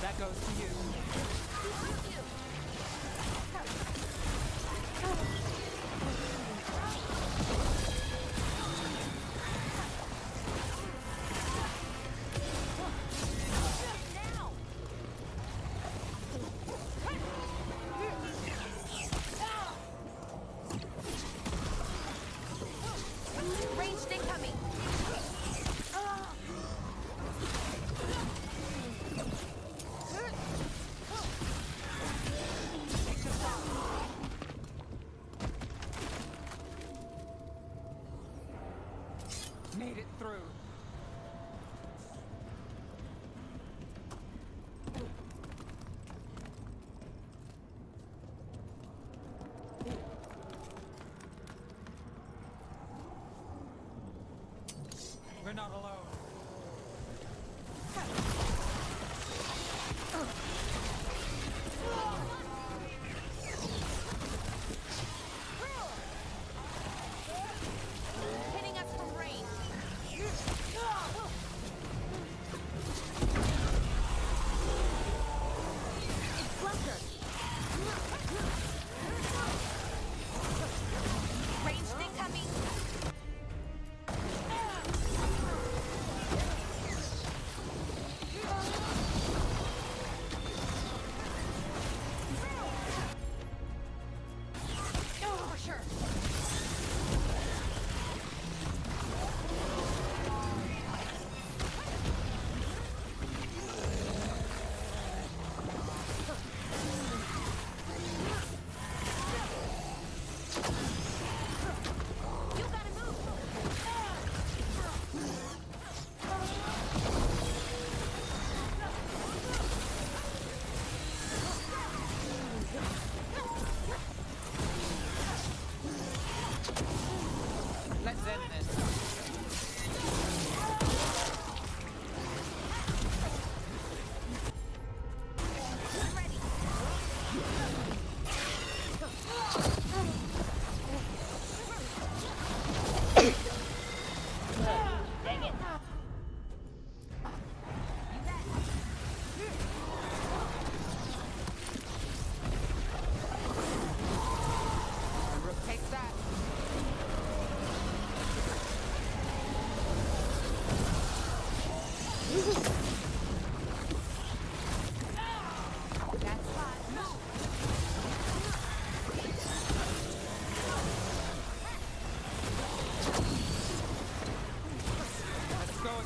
That goes to you. Ranged incoming! Made it through. We're not alone. Hitting us from range. It's Fletcher. Ranged incoming.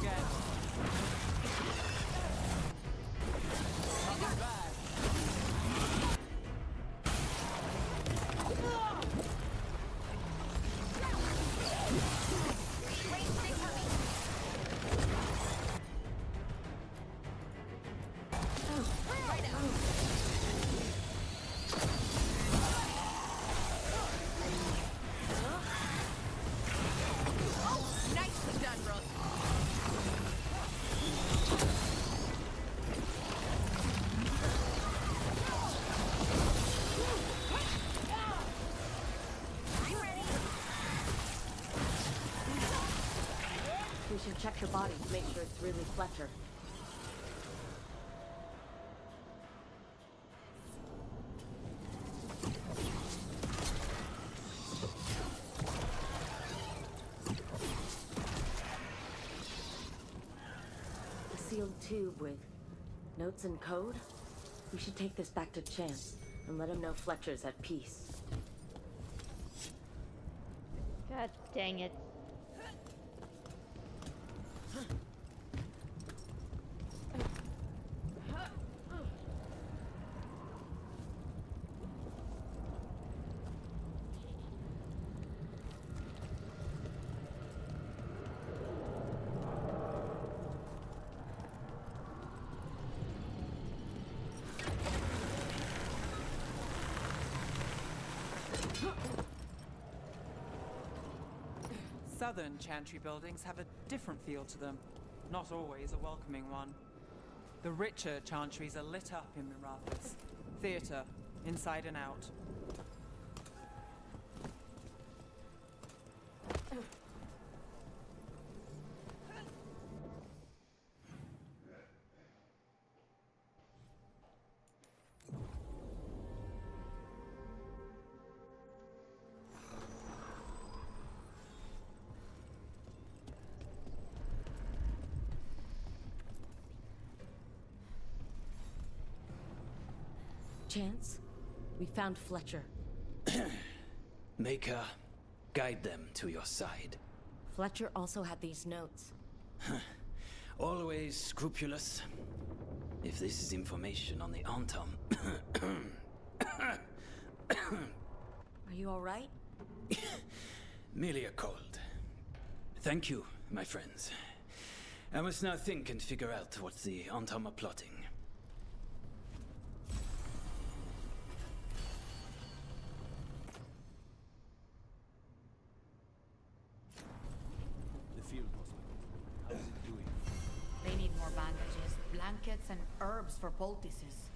again. Nothing bad. Nicely done, Rook. We should check your body to make sure it's really Fletcher. A sealed tube with notes and code? We should take this back to Chance and let him know Fletcher's at peace. God dang it. Southern chantry buildings have a different feel to them, not always a welcoming one. The richer chantries are lit up in the rafters. Theatre, inside and out. Chance, we found Fletcher. Maker, guide them to your side. Fletcher also had these notes. Always scrupulous. If this is information on the Antam... Are you all right? Merely a cold. Thank you, my friends. I must now think and figure out what the Antam are plotting. They need more bandages, blankets, and herbs for poultices.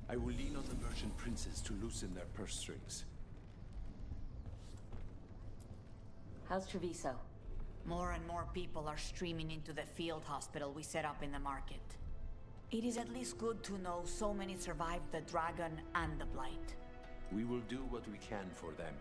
I will lean on the merchant princes to loosen their purse strings. How's Treviso? More and more people are streaming into the field hospital we set up in the market. It is at least good to know so many survived the dragon and the blight. We will do what we can for them.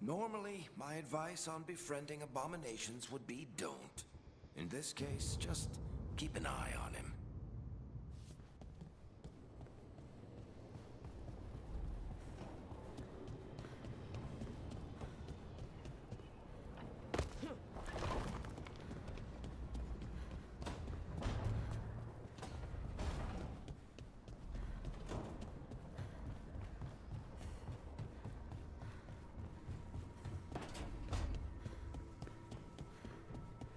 Normally, my advice on befriending abominations would be don't. In this case, just keep an eye on him.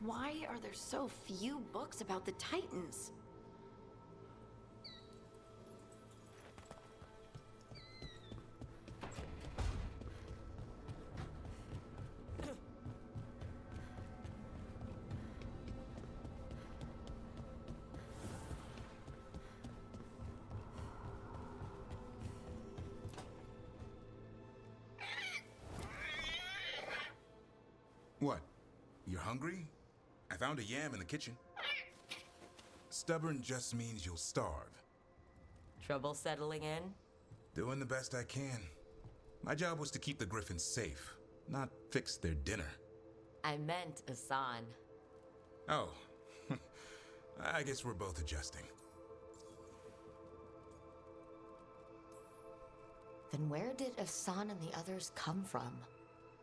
Why are there so few books about the Titans? What? You're hungry? I found a yam in the kitchen. Stubborn just means you'll starve. Trouble settling in? Doing the best I can. My job was to keep the Griffins safe, not fix their dinner. I meant Asan. Oh. I guess we're both adjusting. Then where did Asan and the others come from?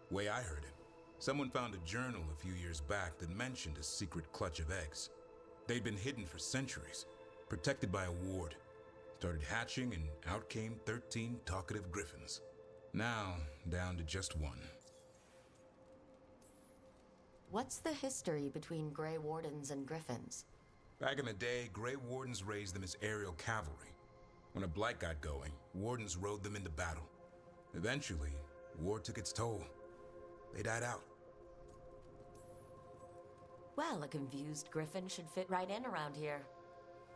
Way I heard it, someone found a journal a few years back that mentioned a secret clutch of eggs. They'd been hidden for centuries, protected by a ward. Started hatching and out came 13 talkative griffins. Now, down to just one. What's the history between Grey Wardens and Griffins? Back in the day, Grey Wardens raised them as aerial cavalry. When a blight got going, Wardens rode them into battle. Eventually, war took its toll. They died out. Well, a confused Griffin should fit right in around here.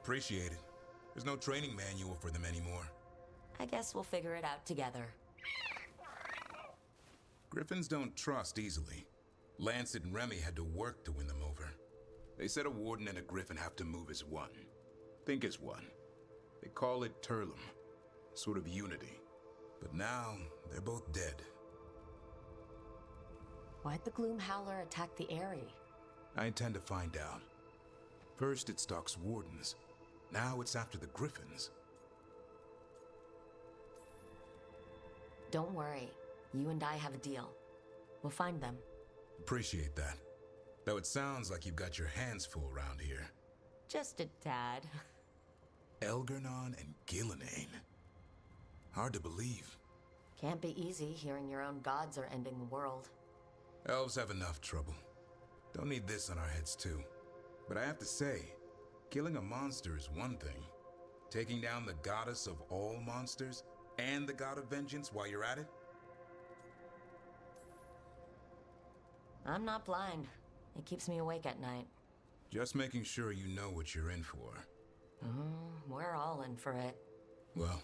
Appreciate it. There's no training manual for them anymore. I guess we'll figure it out together. Griffins don't trust easily. Lancet and Remy had to work to win them over. They said a warden and a griffin have to move as one. Think as one. They call it Turlum. Sort of unity. But now, they're both dead. Why'd the Gloom Howler attack the Eyrie? I intend to find out. First it stalks wardens. Now it's after the griffins. Don't worry. You and I have a deal. We'll find them. Appreciate that. Though it sounds like you've got your hands full around here. Just a tad. Elgernon and Gillenane. Hard to believe. Can't be easy hearing your own gods are ending the world. Elves have enough trouble. Don't need this on our heads too. But I have to say, killing a monster is one thing. Taking down the goddess of all monsters and the god of vengeance while you're at it? I'm not blind. It keeps me awake at night. Just making sure you know what you're in for. We're all in for it. Well,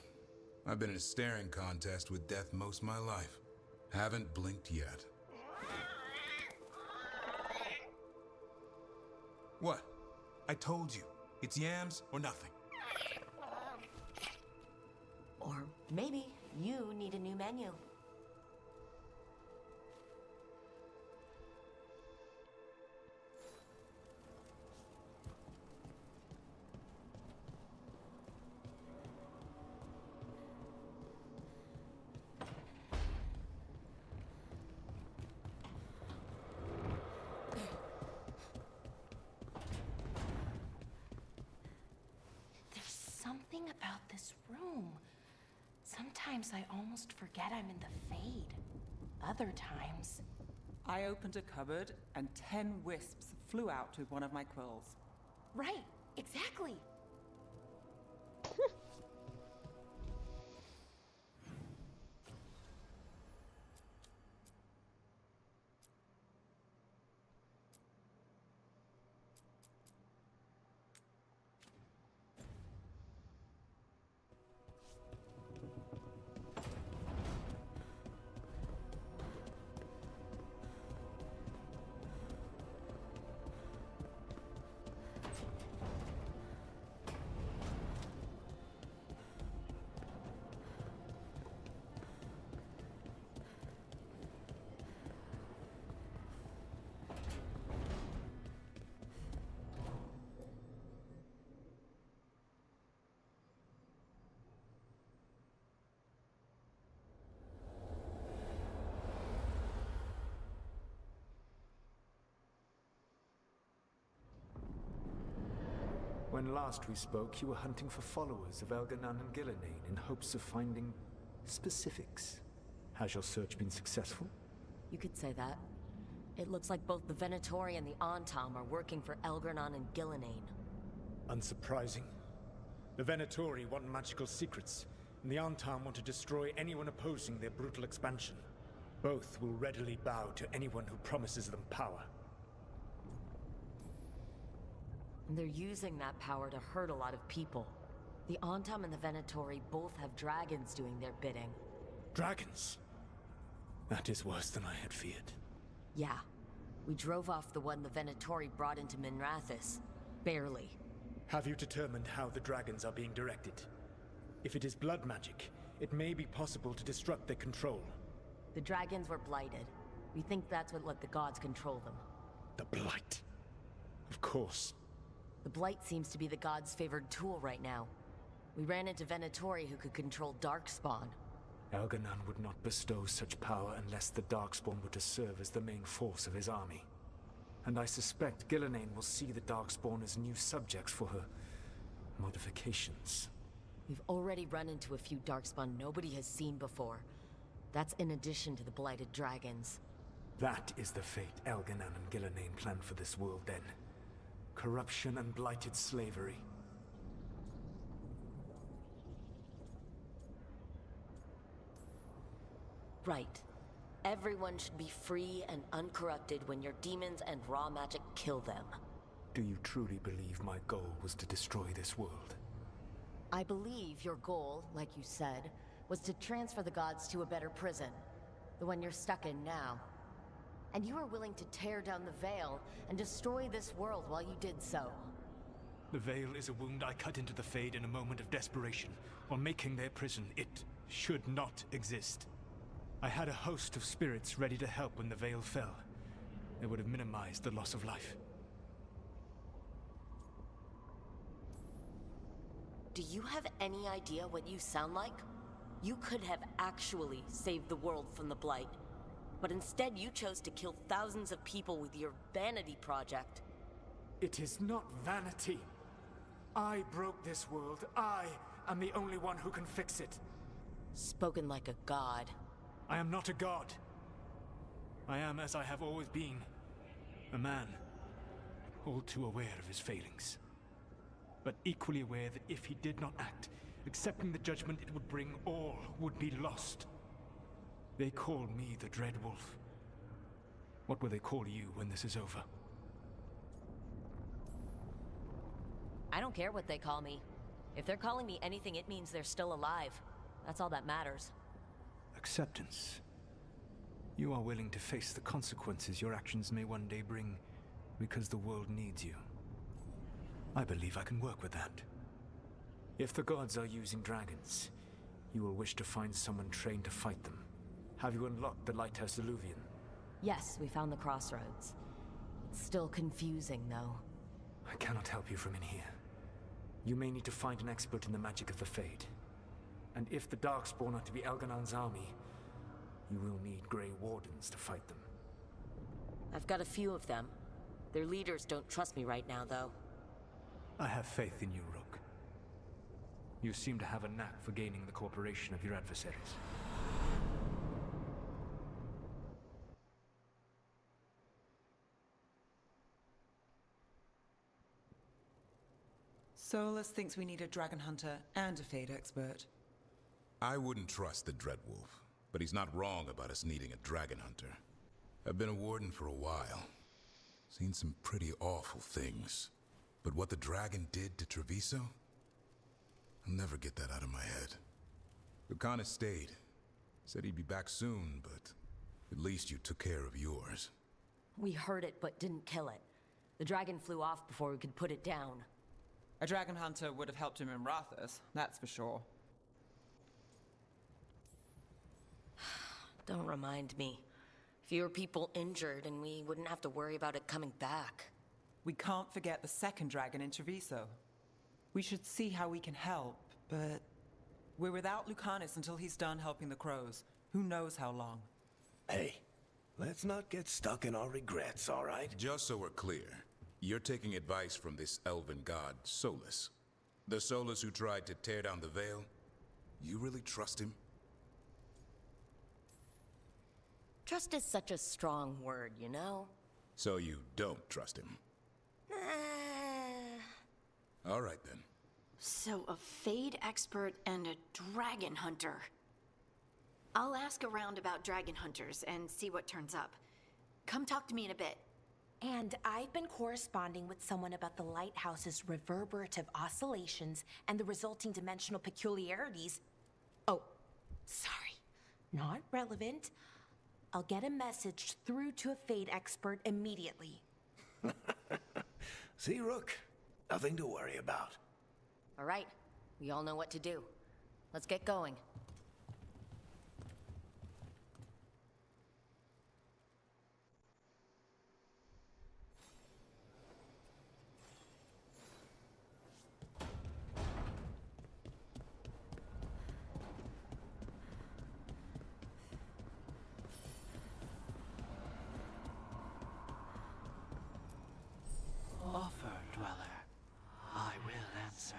I've been in a staring contest with death most of my life. Haven't blinked yet. What? I told you. It's yams or nothing. Or maybe you need a new menu. Something about this room. Sometimes I almost forget I'm in the Fade. Other times... I opened a cupboard and 10 wisps flew out with one of my quills. Right, exactly. When last we spoke, you were hunting for followers of Elganon and Gillenane in hopes of finding specifics. Has your search been successful? You could say that. It looks like both the Venatori and the Antam are working for Elganon and Gillenane. Unsurprising. The Venatori want magical secrets, and the Antam want to destroy anyone opposing their brutal expansion. Both will readily bow to anyone who promises them power. And they're using that power to hurt a lot of people. The Antam and the Venatori both have dragons doing their bidding. Dragons? That is worse than I had feared. Yeah. We drove off the one the Venatori brought into Minrathis. Barely. Have you determined how the dragons are being directed? If it is blood magic, it may be possible to disrupt their control. The dragons were blighted. We think that's what let the gods control them. The Blight. Of course. The Blight seems to be the gods' favored tool right now. We ran into Venatori who could control Darkspawn. Elganon would not bestow such power unless the Darkspawn were to serve as the main force of his army. And I suspect Gillenane will see the Darkspawn as new subjects for her modifications. We've already run into a few Darkspawn nobody has seen before. That's in addition to the blighted dragons. That is the fate Elganon and Gillenane plan for this world then. Corruption and blighted slavery. Right. Everyone should be free and uncorrupted when your demons and raw magic kill them. Do you truly believe my goal was to destroy this world? I believe your goal, like you said, was to transfer the gods to a better prison. The one you're stuck in now. And you were willing to tear down the Veil and destroy this world while you did so. The Veil is a wound I cut into the Fade in a moment of desperation, while making their prison. It should not exist. I had a host of spirits ready to help when the Veil fell. They would have minimized the loss of life. Do you have any idea what you sound like? You could have actually saved the world from the Blight. But instead you chose to kill thousands of people with your vanity project. It is not vanity. I broke this world. I am the only one who can fix it. Spoken like a god. I am not a god. I am, as I have always been, a man, all too aware of his failings. But equally aware that if he did not act, accepting the judgment it would bring, all would be lost. They call me the Dread Wolf. What will they call you when this is over? I don't care what they call me. If they're calling me anything, it means they're still alive. That's all that matters. Acceptance. You are willing to face the consequences your actions may one day bring because the world needs you. I believe I can work with that. If the gods are using dragons, you will wish to find someone trained to fight them. Have you unlocked the Lighthouse Illuvian? Yes, we found the crossroads. It's still confusing, though. I cannot help you from in here. You may need to find an expert in the magic of the Fade. And if the Darkspawn are to be Elganon's army, you will need Grey Wardens to fight them. I've got a few of them. Their leaders don't trust me right now, though. I have faith in you, Rook. You seem to have a knack for gaining the cooperation of your adversaries. Solus thinks we need a dragon hunter and a Fade expert. I wouldn't trust the Dreadwolf, but he's not wrong about us needing a dragon hunter. I've been a warden for a while. Seen some pretty awful things. But what the dragon did to Treviso? I'll never get that out of my head. Lucanus stayed. Said he'd be back soon, but at least you took care of yours. We heard it, but didn't kill it. The dragon flew off before we could put it down. A dragon hunter would have helped him in Rathus, that's for sure. Don't remind me. Fewer people injured, and we wouldn't have to worry about it coming back. We can't forget the second dragon in Treviso. We should see how we can help, but we're without Lucanus until he's done helping the crows. Who knows how long? Hey, let's not get stuck in our regrets, all right? Just so we're clear, You're taking advice from this elven god, Solus. The Solus who tried to tear down the veil? You really trust him? Trust is such a strong word, you know? So you don't trust him? All right then. So a Fade expert and a dragon hunter. I'll ask around about dragon hunters and see what turns up. Come talk to me in a bit. And I've been corresponding with someone about the lighthouse's reverberative oscillations and the resulting dimensional peculiarities. Oh, sorry. Not relevant. I'll get a message through to a Fade expert immediately. See, Rook? Nothing to worry about. All right, we all know what to do. Let's get going. Offer, Dweller. I will answer.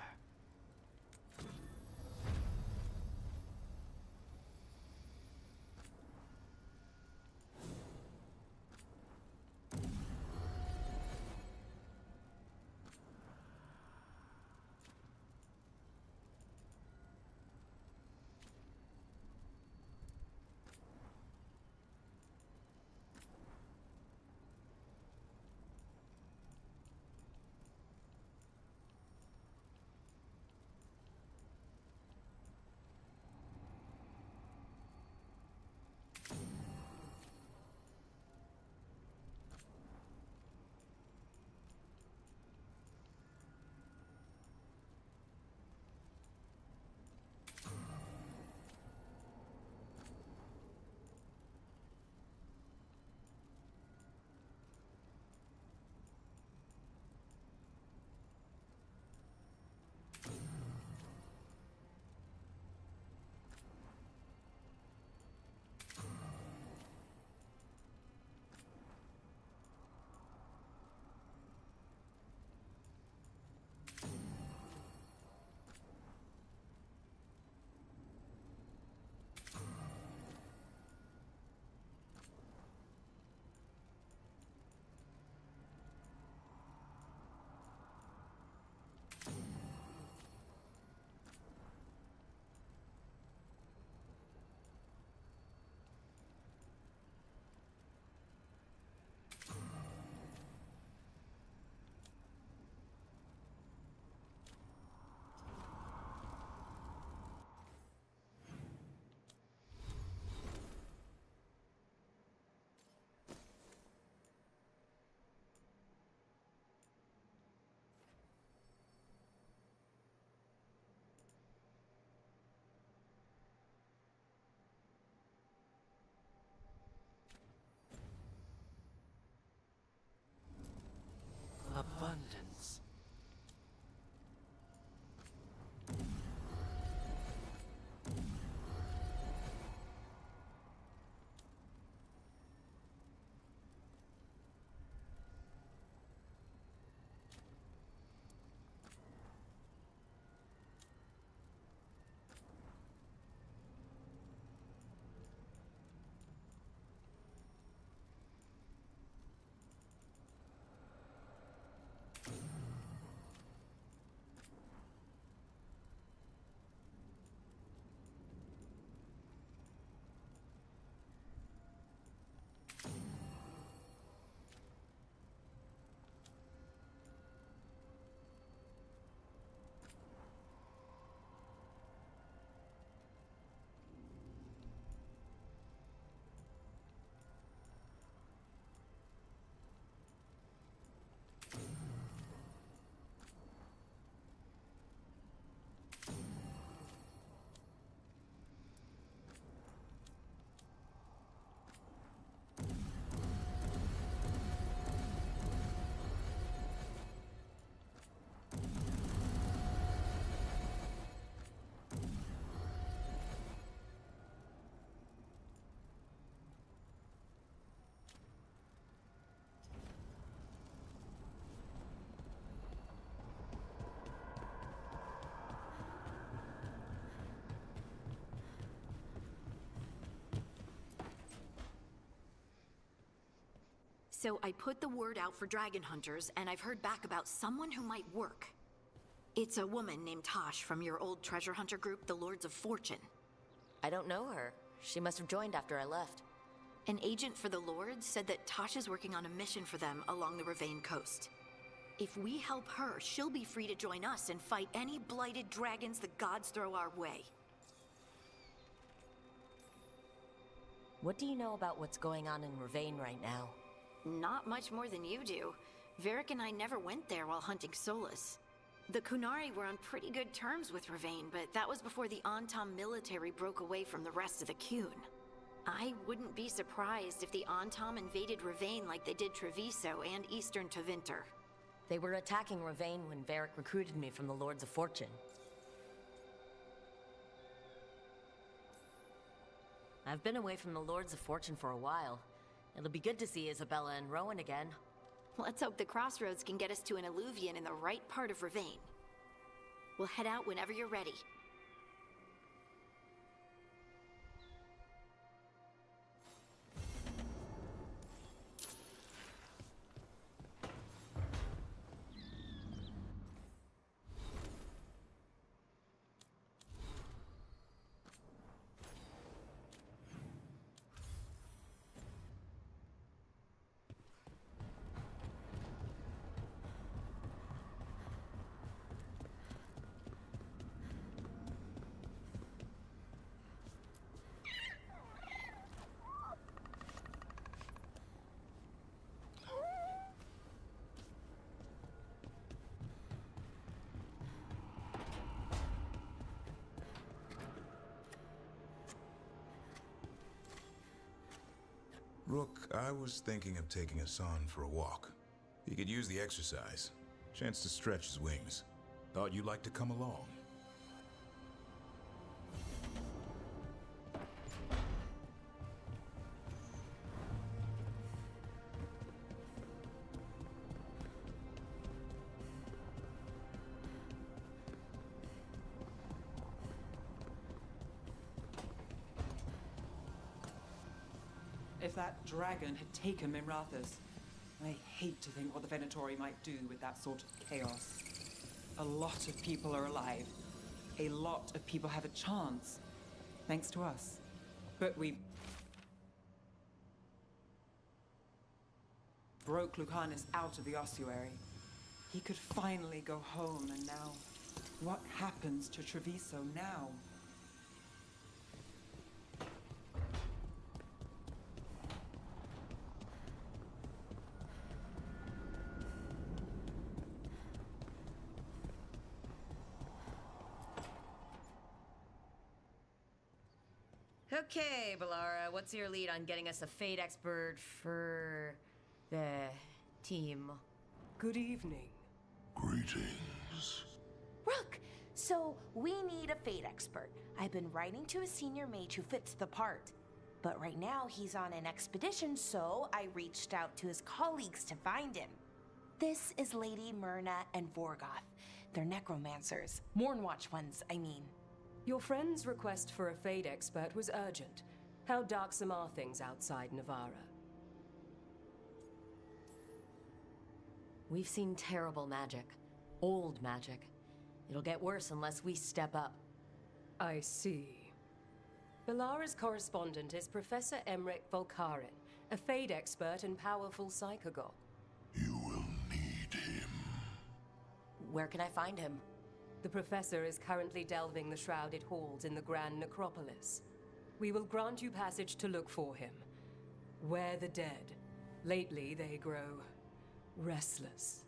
So I put the word out for dragon hunters, and I've heard back about someone who might work. It's a woman named Tosh from your old treasure hunter group, the Lords of Fortune. I don't know her. She must have joined after I left. An agent for the Lords said that Tosh is working on a mission for them along the Ravane coast. If we help her, she'll be free to join us and fight any blighted dragons the gods throw our way. What do you know about what's going on in Ravane right now? Not much more than you do. Varric and I never went there while hunting Solus. The Kunari were on pretty good terms with Ravane, but that was before the Antam military broke away from the rest of the Kun. I wouldn't be surprised if the Antam invaded Ravane like they did Treviso and Eastern Tevinter. They were attacking Ravane when Varric recruited me from the Lords of Fortune. I've been away from the Lords of Fortune for a while. It'll be good to see Isabella and Rowan again. Let's hope the crossroads can get us to an alluvion in the right part of Ravane. We'll head out whenever you're ready. Rook, I was thinking of taking Hassan for a walk. He could use the exercise. Chance to stretch his wings. Thought you'd like to come along. If that dragon had taken Mimrathas, I hate to think what the Venatori might do with that sort of chaos. A lot of people are alive. A lot of people have a chance, thanks to us. But we broke Lucanus out of the ossuary. He could finally go home, and now, what happens to Treviso now? Okay, Bellara, what's your lead on getting us a Fate expert for the team? Good evening. Greetings. Rook, so we need a Fate expert. I've been writing to a senior mage who fits the part. But right now he's on an expedition, so I reached out to his colleagues to find him. This is Lady Myrna and Vorgoth. They're necromancers. Mournwatch ones, I mean. Your friend's request for a Fade expert was urgent. How darksome are things outside Navarra? We've seen terrible magic. Old magic. It'll get worse unless we step up. I see. Bellara's correspondent is Professor Emmerich Volkaren, a Fade expert and powerful psychagogue. You will need him. Where can I find him? The professor is currently delving the shrouded halls in the Grand Necropolis. We will grant you passage to look for him. Where the dead. Lately they grow restless.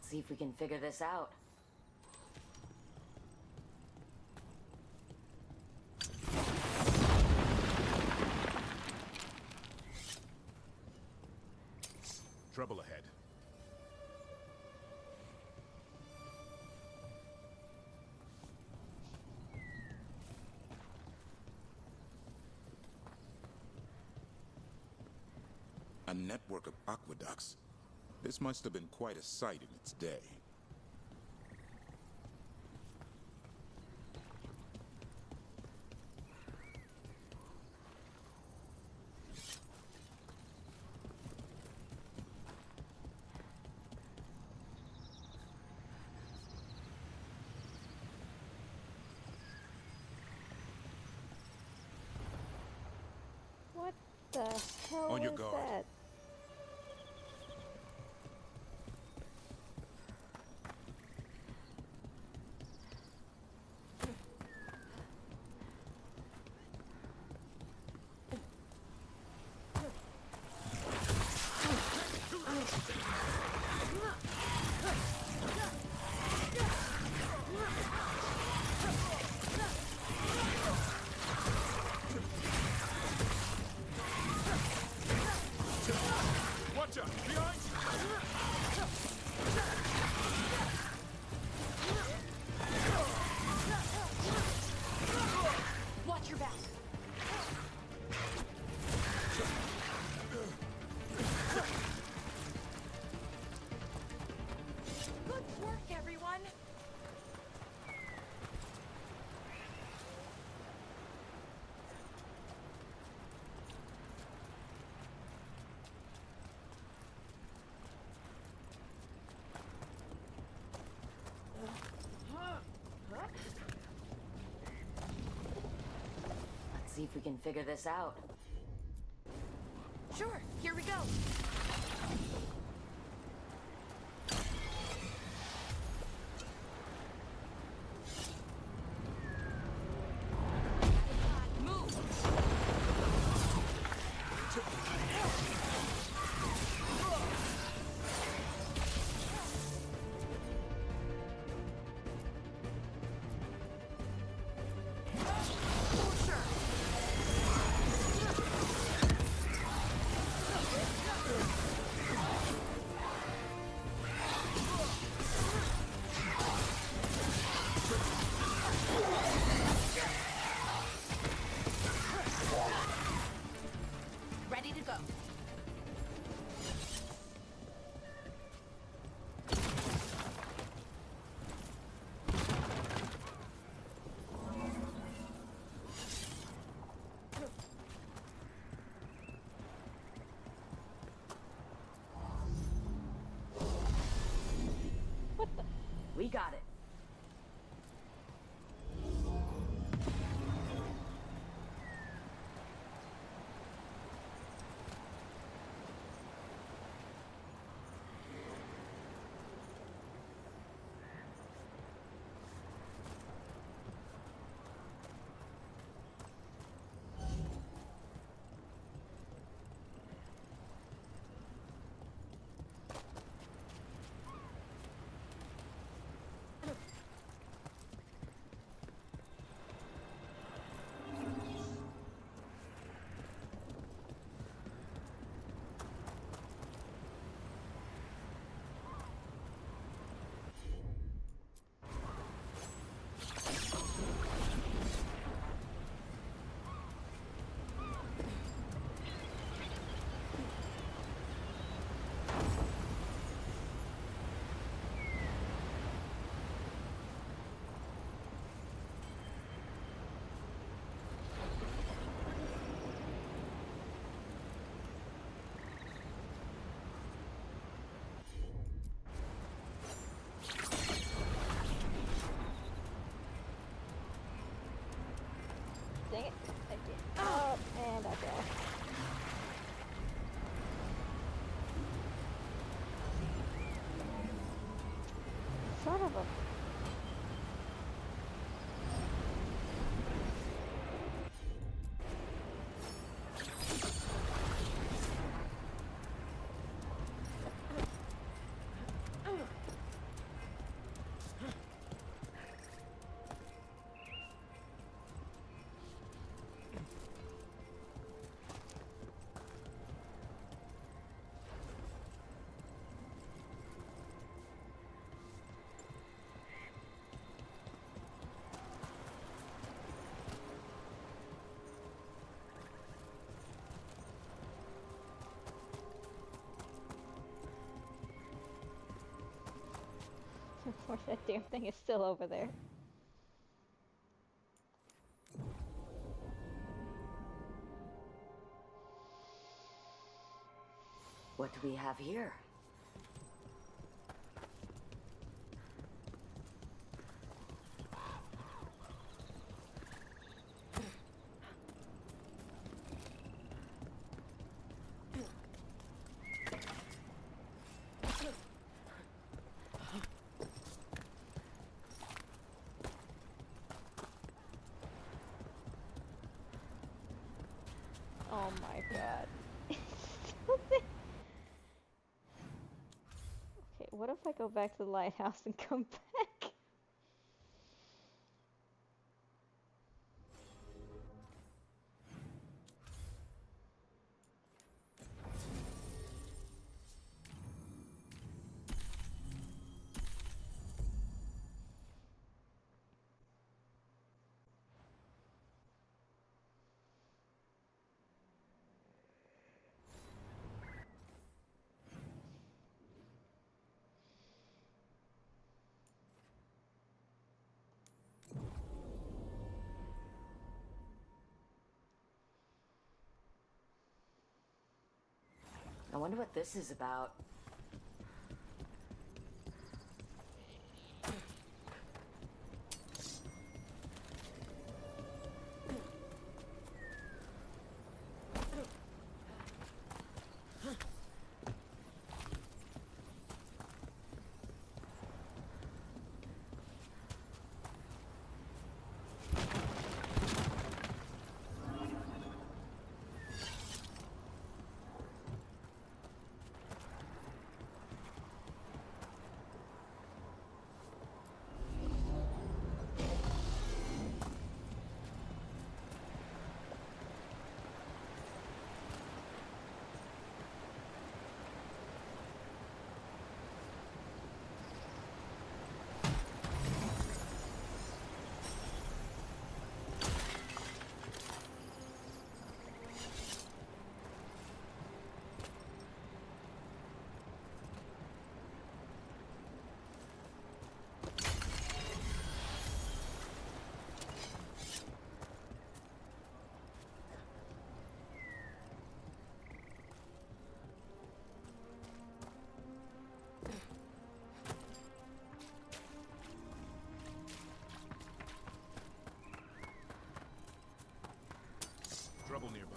Let's see if we can figure this out. Trouble ahead. A network of aqueducts. This must have been quite a sight in its day. What the hell On your is guard. that? Watch out! Behind Watch your back. Good work, everyone. Let's see if we can figure this out. Sure, here we go. Or that damn thing is still over there. What do we have here? Oh my god. Okay, what if I go back to the lighthouse and come back? I wonder what this is about. Trouble nearby.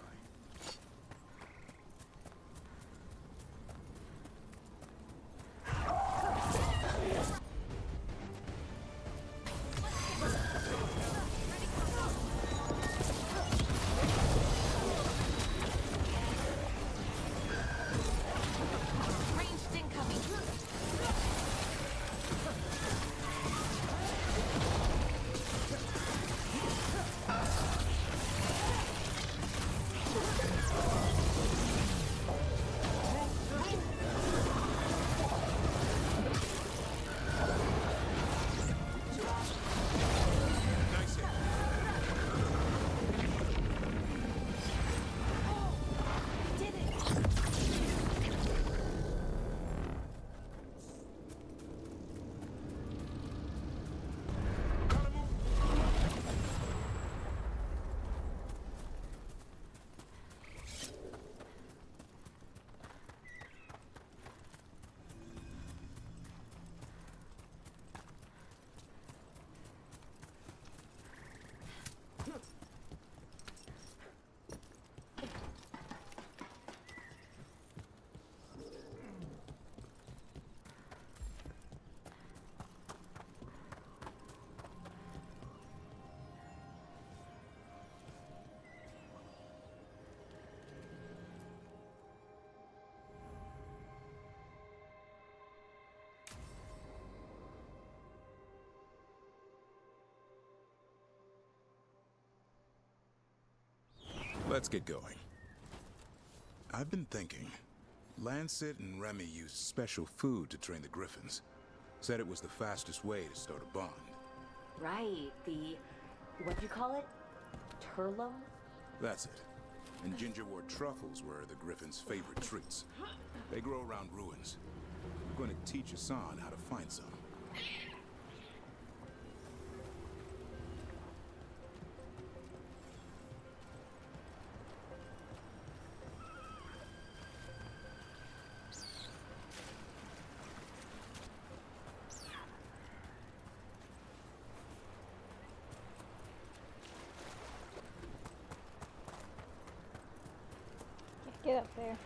Ranged incoming. Let's get going. I've been thinking. Lancet and Remy used special food to train the Griffins. Said it was the fastest way to start a bond. Right, the... what do you call it? Turlum? That's it. And gingerwort truffles were the Griffins' favorite treats. They grow around ruins. I'm going to teach Hassan how to find some. Get up there.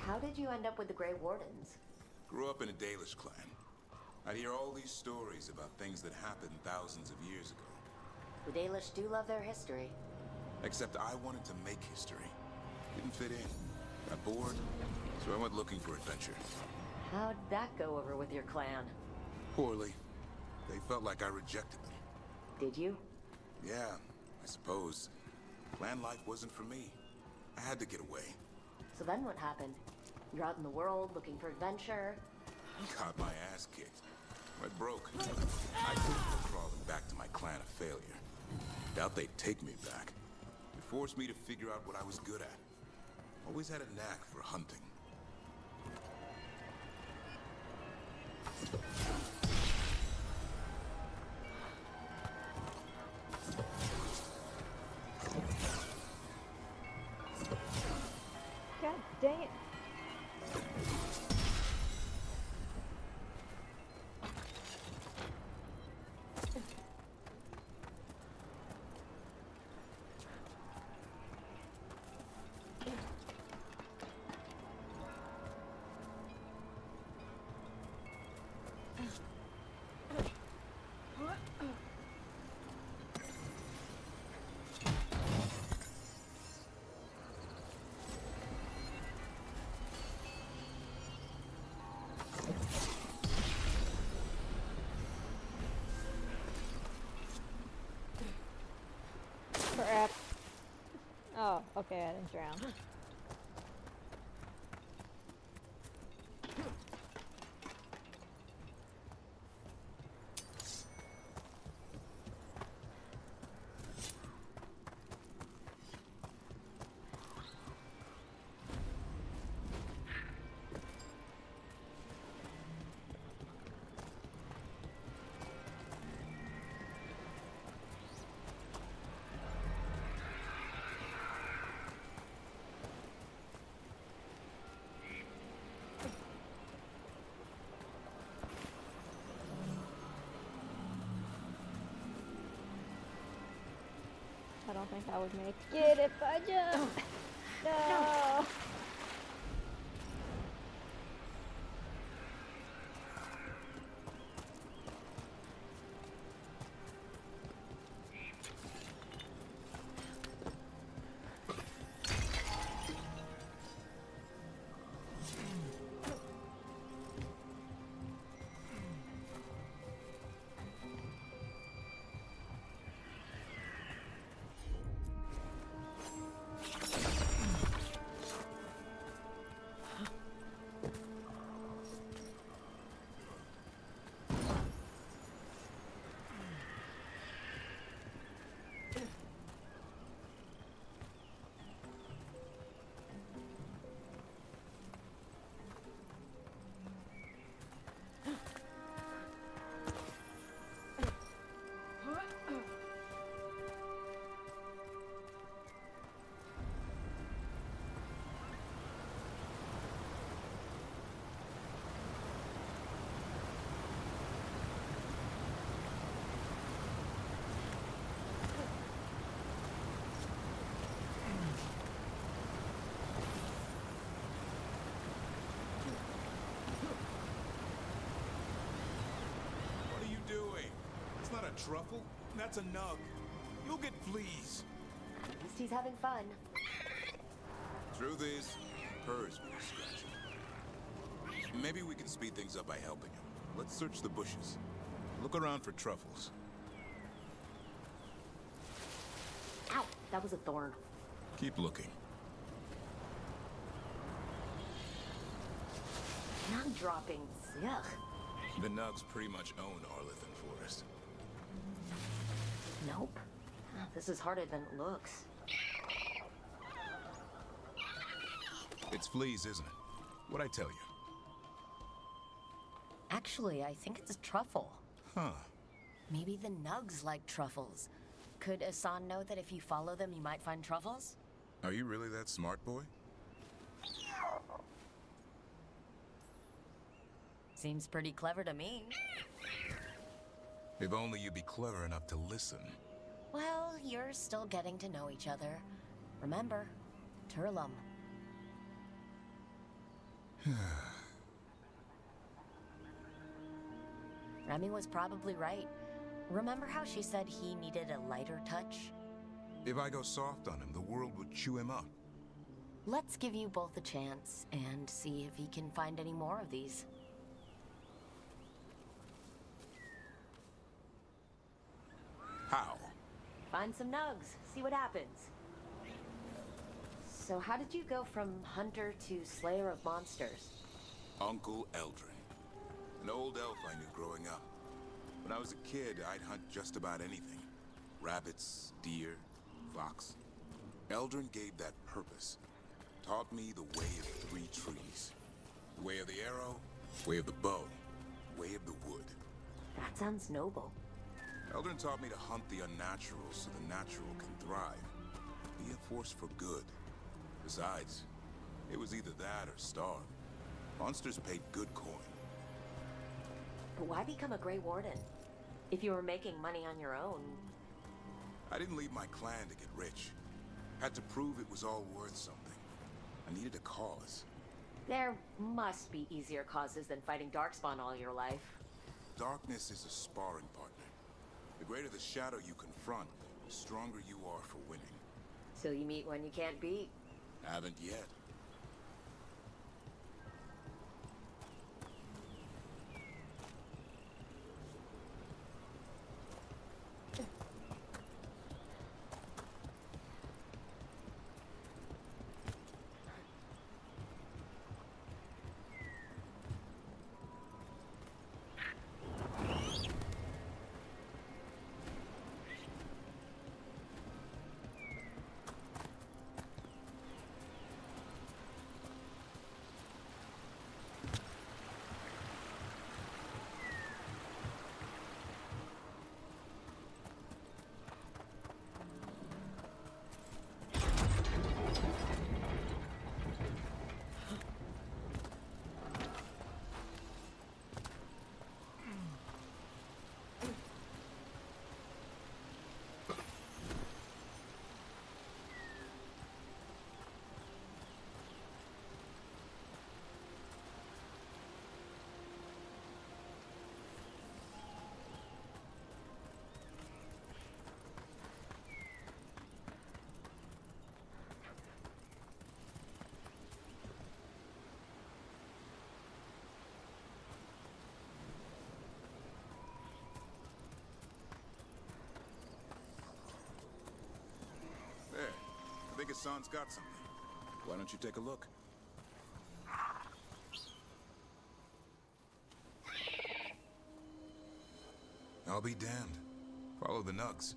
How did you end up with the Grey Wardens? Grew up in a Dalish clan. I'd hear all these stories about things that happened thousands of years ago. The Dalish do love their history. Except I wanted to make history. Didn't fit in. Got bored, so I went looking for adventure. How'd that go over with your clan? Poorly. They felt like I rejected them. Did you? Yeah, I suppose. Clan life wasn't for me. I had to get away. So then what happened? You're out in the world looking for adventure. Got my ass kicked. Went broke. I couldn't go crawling back to my clan a failure. Doubt they'd take me back. It forced me to figure out what I was good at. Always had a knack for hunting. God dang it. Crap. Oh, okay, I didn't drown. I don't think I would make it if I jumped. No. That's not a truffle. That's a nug. You'll get fleas. At least he's having fun. Truth is, purrs when you scratch him. Maybe we can speed things up by helping him. Let's search the bushes. Look around for truffles. Ow! That was a thorn. Keep looking. Nug droppings. Yuck. The nugs pretty much own Arlithan Forest. Nope. This is harder than it looks. It's fleas, isn't it? What'd I tell you? Actually, I think it's a truffle. Huh. Maybe the nugs like truffles. Could Asan know that if you follow them, you might find truffles? Are you really that smart, boy? Seems pretty clever to me. If only you'd be clever enough to listen. Well, you're still getting to know each other. Remember, Turlum. Remy was probably right. Remember how she said he needed a lighter touch? If I go soft on him, the world would chew him up. Let's give you both a chance and see if he can find any more of these. How? Find some nugs, see what happens. So how did you go from hunter to slayer of monsters? Uncle Eldrin. An old elf I knew growing up. When I was a kid, I'd hunt just about anything. Rabbits, deer, fox. Eldrin gave that purpose. Taught me the way of 3 trees. The way of the arrow, way of the bow, way of the wood. That sounds noble. Eldrin taught me to hunt the unnatural so the natural can thrive. Be a force for good. Besides, it was either that or starve. Monsters paid good coin. But why become a Grey Warden? If you were making money on your own... I didn't leave my clan to get rich. Had to prove it was all worth something. I needed a cause. There must be easier causes than fighting Darkspawn all your life. Darkness is a sparring partner. The greater the shadow you confront, the stronger you are for winning. So you meet one you can't beat. Haven't yet. There. I think Hassan's got something. Why don't you take a look? I'll be damned. Follow the nugs.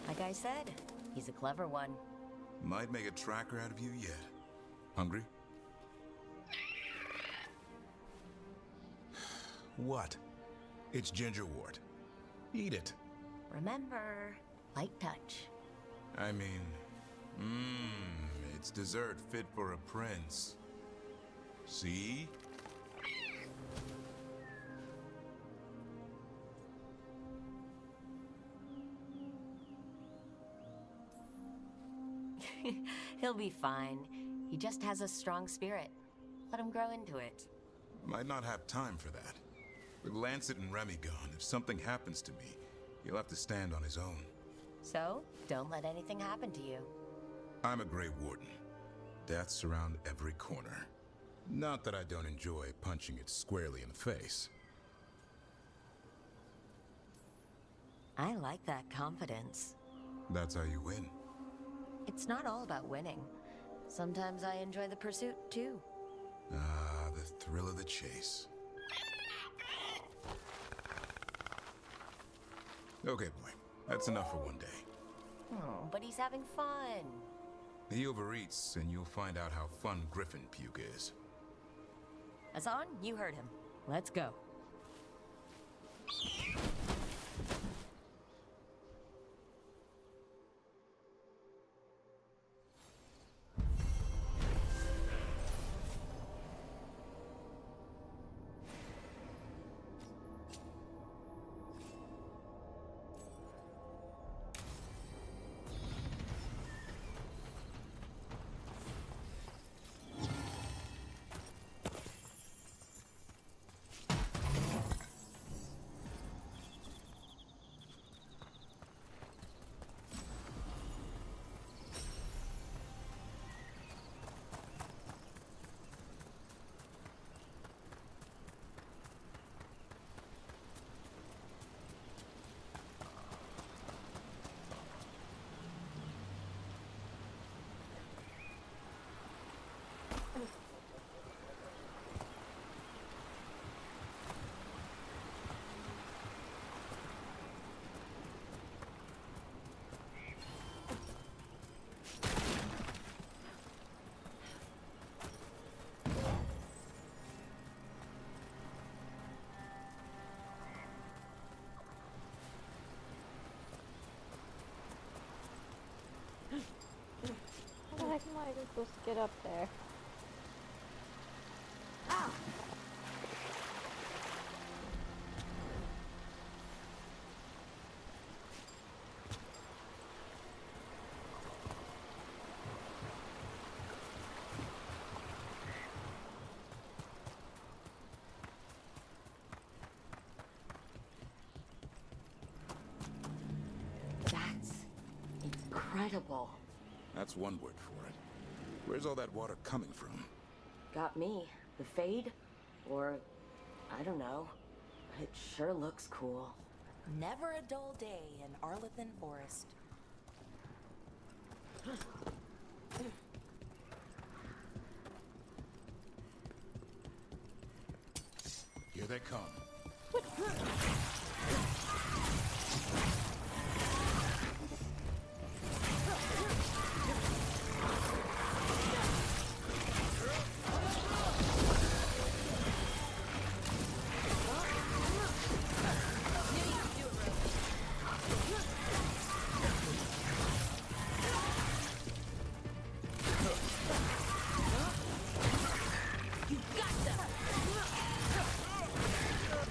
Like I said, he's a clever one. Might make a tracker out of you yet. Hungry? What? It's gingerwort. Eat it. Remember, light touch. I mean, it's dessert fit for a prince. See? He'll be fine. He just has a strong spirit. Let him grow into it. Might not have time for that. With Lancet and Remy gone, if something happens to me, he'll have to stand on his own. So, don't let anything happen to you. I'm a Grey Warden. Death's around every corner. Not that I don't enjoy punching it squarely in the face. I like that confidence. That's how you win. It's not all about winning. Sometimes I enjoy the pursuit, too. Ah, the thrill of the chase. Okay, boy. That's enough for one day. Oh, but he's having fun. He overeats, and you'll find out how fun Griffin puke is. Hassan, you heard him. Let's go. How the heck am I supposed to get up there? That's incredible. That's one word for it. Where's all that water coming from? Got me. The Fade? Or, I don't know. It sure looks cool. Never a dull day in Arlethan Forest. Here they come.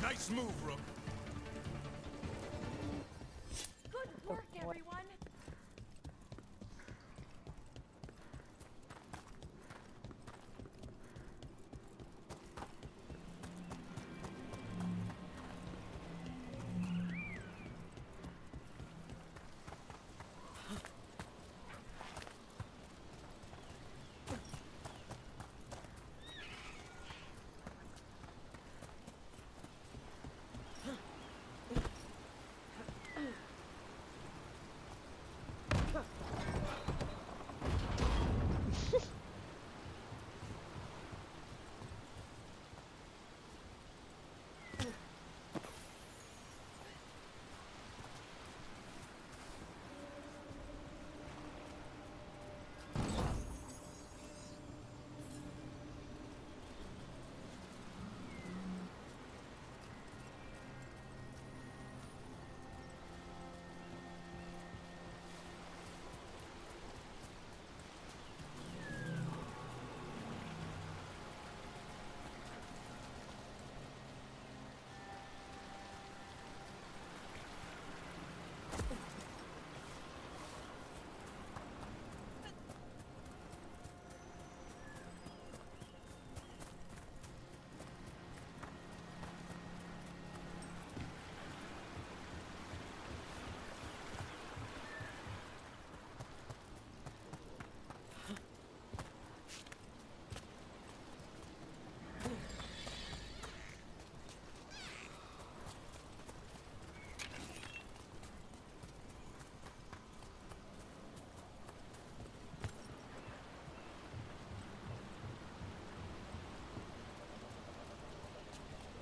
Nice move, Rook. Good work, everyone!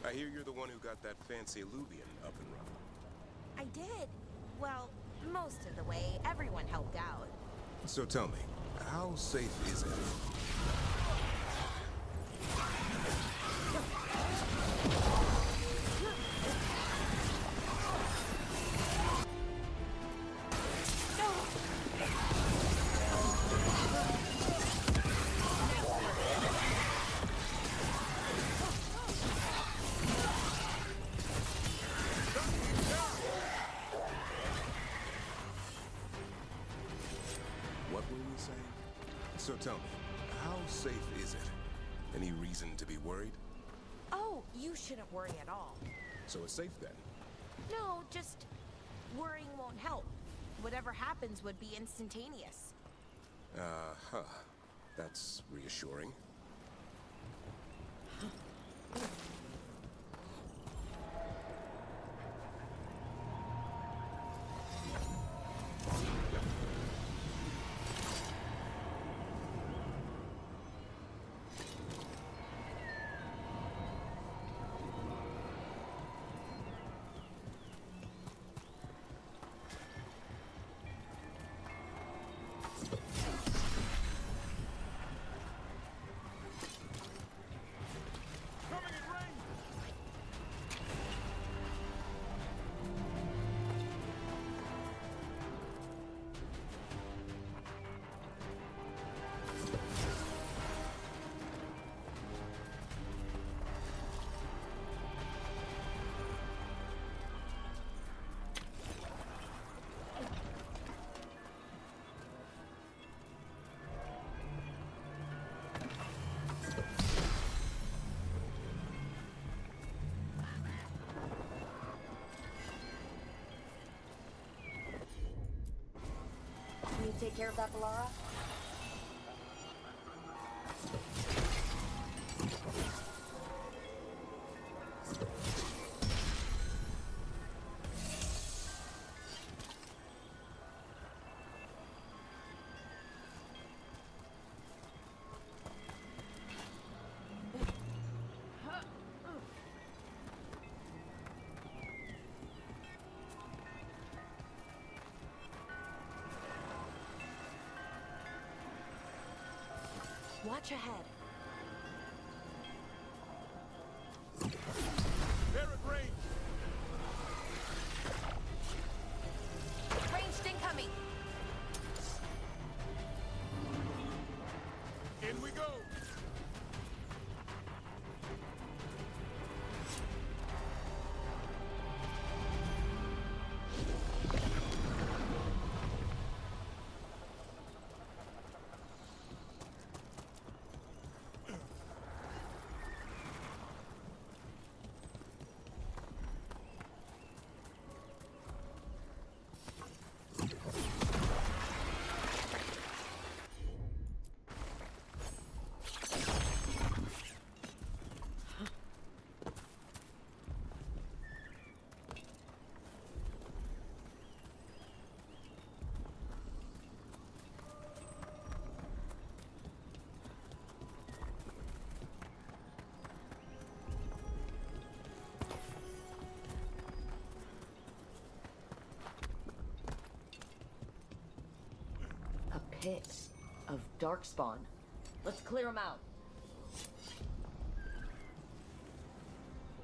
I hear you're the one who got that fancy Lubian up and running. I did. Well, most of the way. Everyone helped out. So tell me, how safe is it? What were we saying? So tell me, how safe is it? Any reason to be worried? Oh, you shouldn't worry at all. So it's safe then? No, just worrying won't help. Whatever happens would be instantaneous. Uh-huh. That's reassuring. Can you take care of that, Bellara? Watch ahead. They're at range! Ranged incoming! In we go! Pit of Darkspawn. Let's clear them out.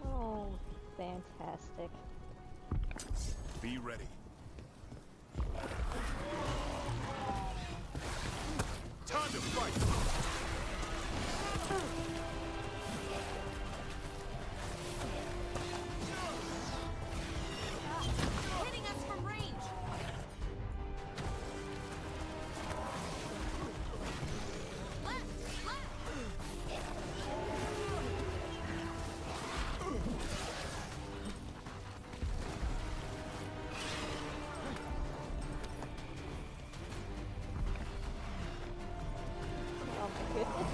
Oh, fantastic. Be ready. Time to fight! Hitting us from range! Oh my goodness.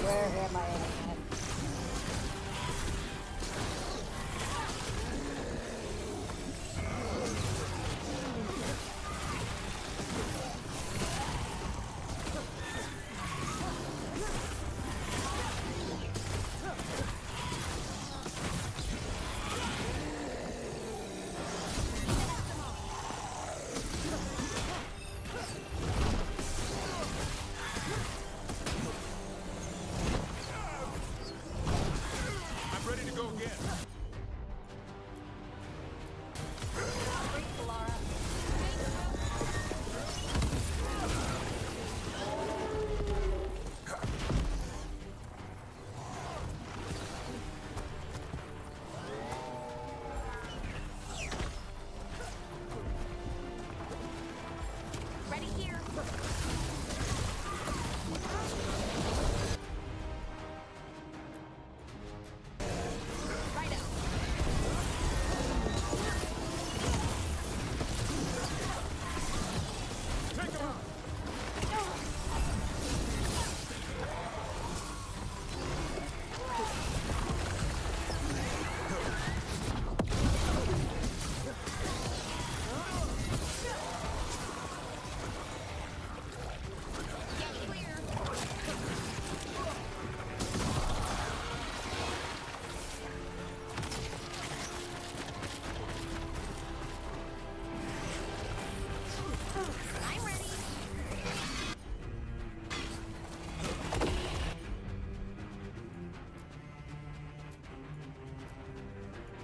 Where am I at? I'm ready to go again. Ready here.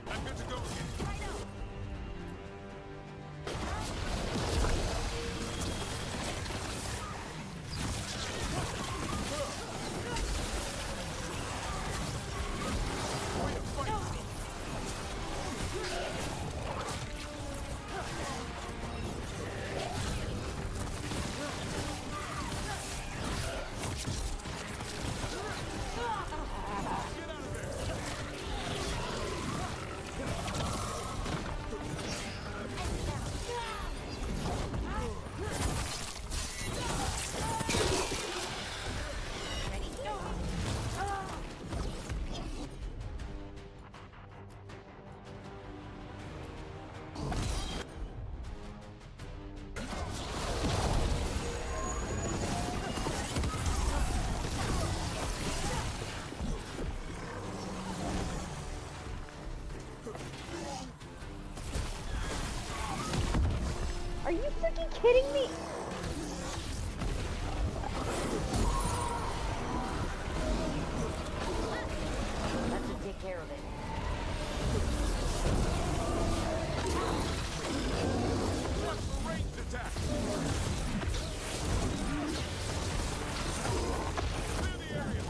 I'm good to go again. Are you freaking kidding me? That should take care of it. Ranged attack. Clear the area.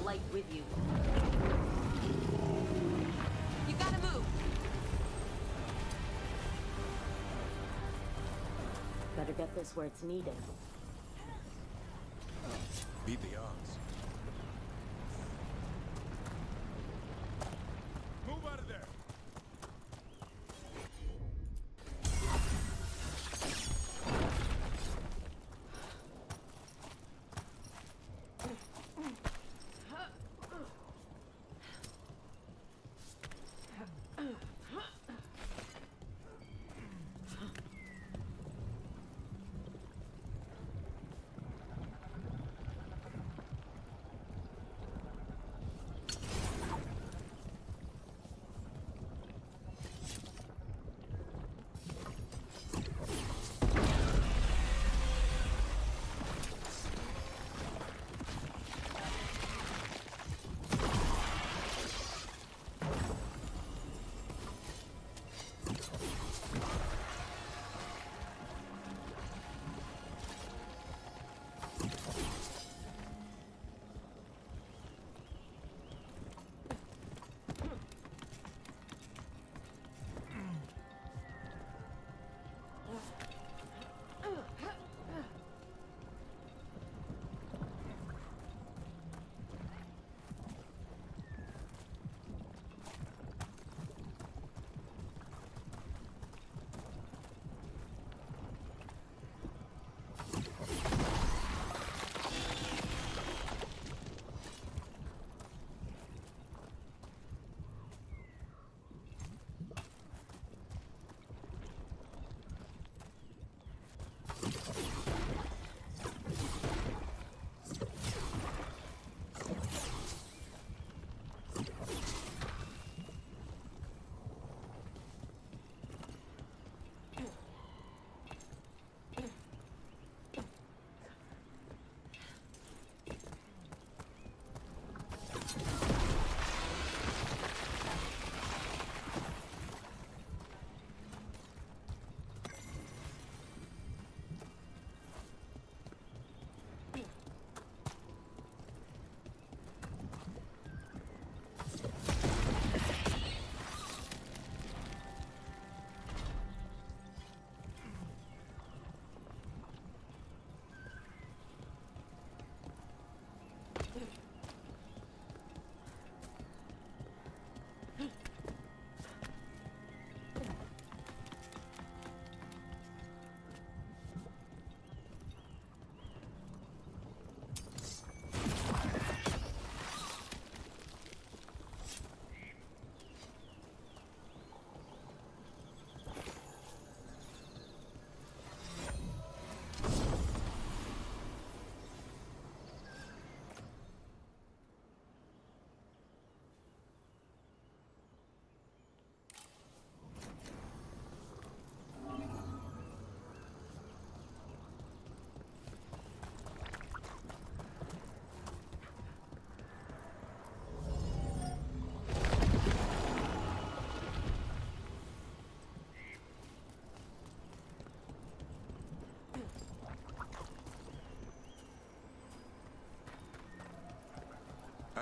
Blight with you. You gotta move! Better get this where it's needed. Beat the odds. Move out of there!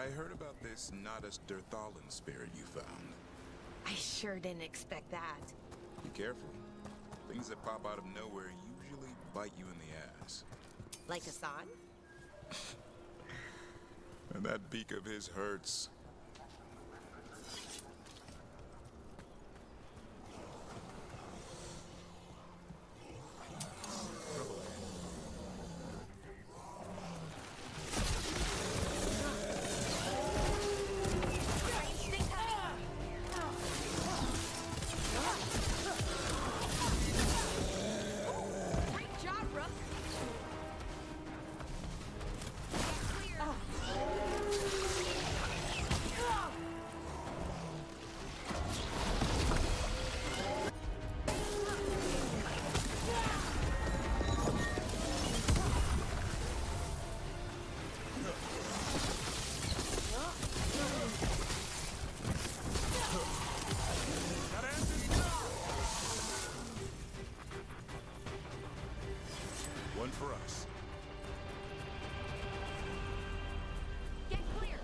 I heard about this Nadas Derthalin spirit you found. I sure didn't expect that. Be careful. Things that pop out of nowhere usually bite you in the ass. Like Hassan? And that beak of his hurts. One for us. Get clear!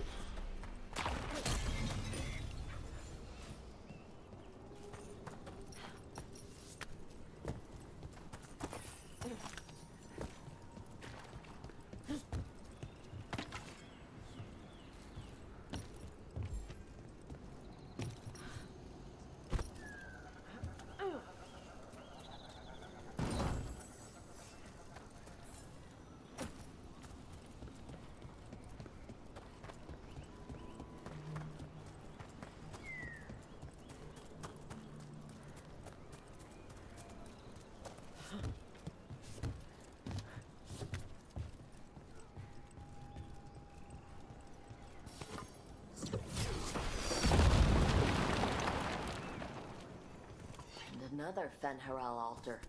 Another Fen'Harel altar.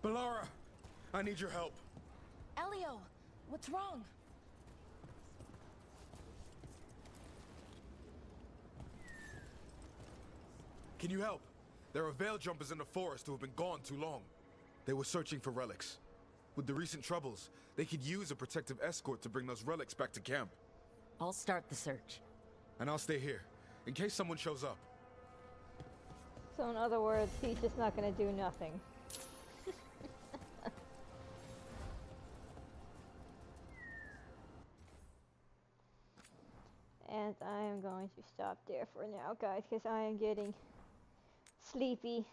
Bellara, I need your help. Elio, what's wrong? Can you help? There are veil jumpers in the forest who have been gone too long. They were searching for relics. With the recent troubles, they could use a protective escort to bring those relics back to camp. I'll start the search. And I'll stay here, in case someone shows up. So in other words, he's just not gonna do nothing. And I am going to stop there for now, guys, because I am getting sleepy.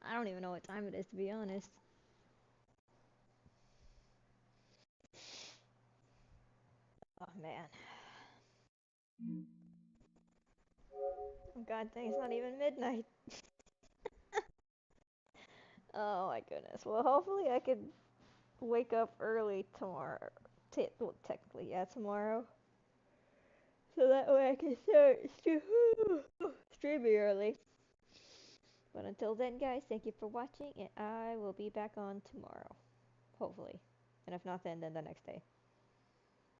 I don't even know what time it is, to be honest. Oh, man. Oh, god dang, it's not even midnight. Oh, my goodness. Well, hopefully I could wake up early tomorrow. Well, technically, yeah, tomorrow. So that way I can start streaming early. But until then, guys, thank you for watching, and I will be back on tomorrow. Hopefully. And if not then the next day.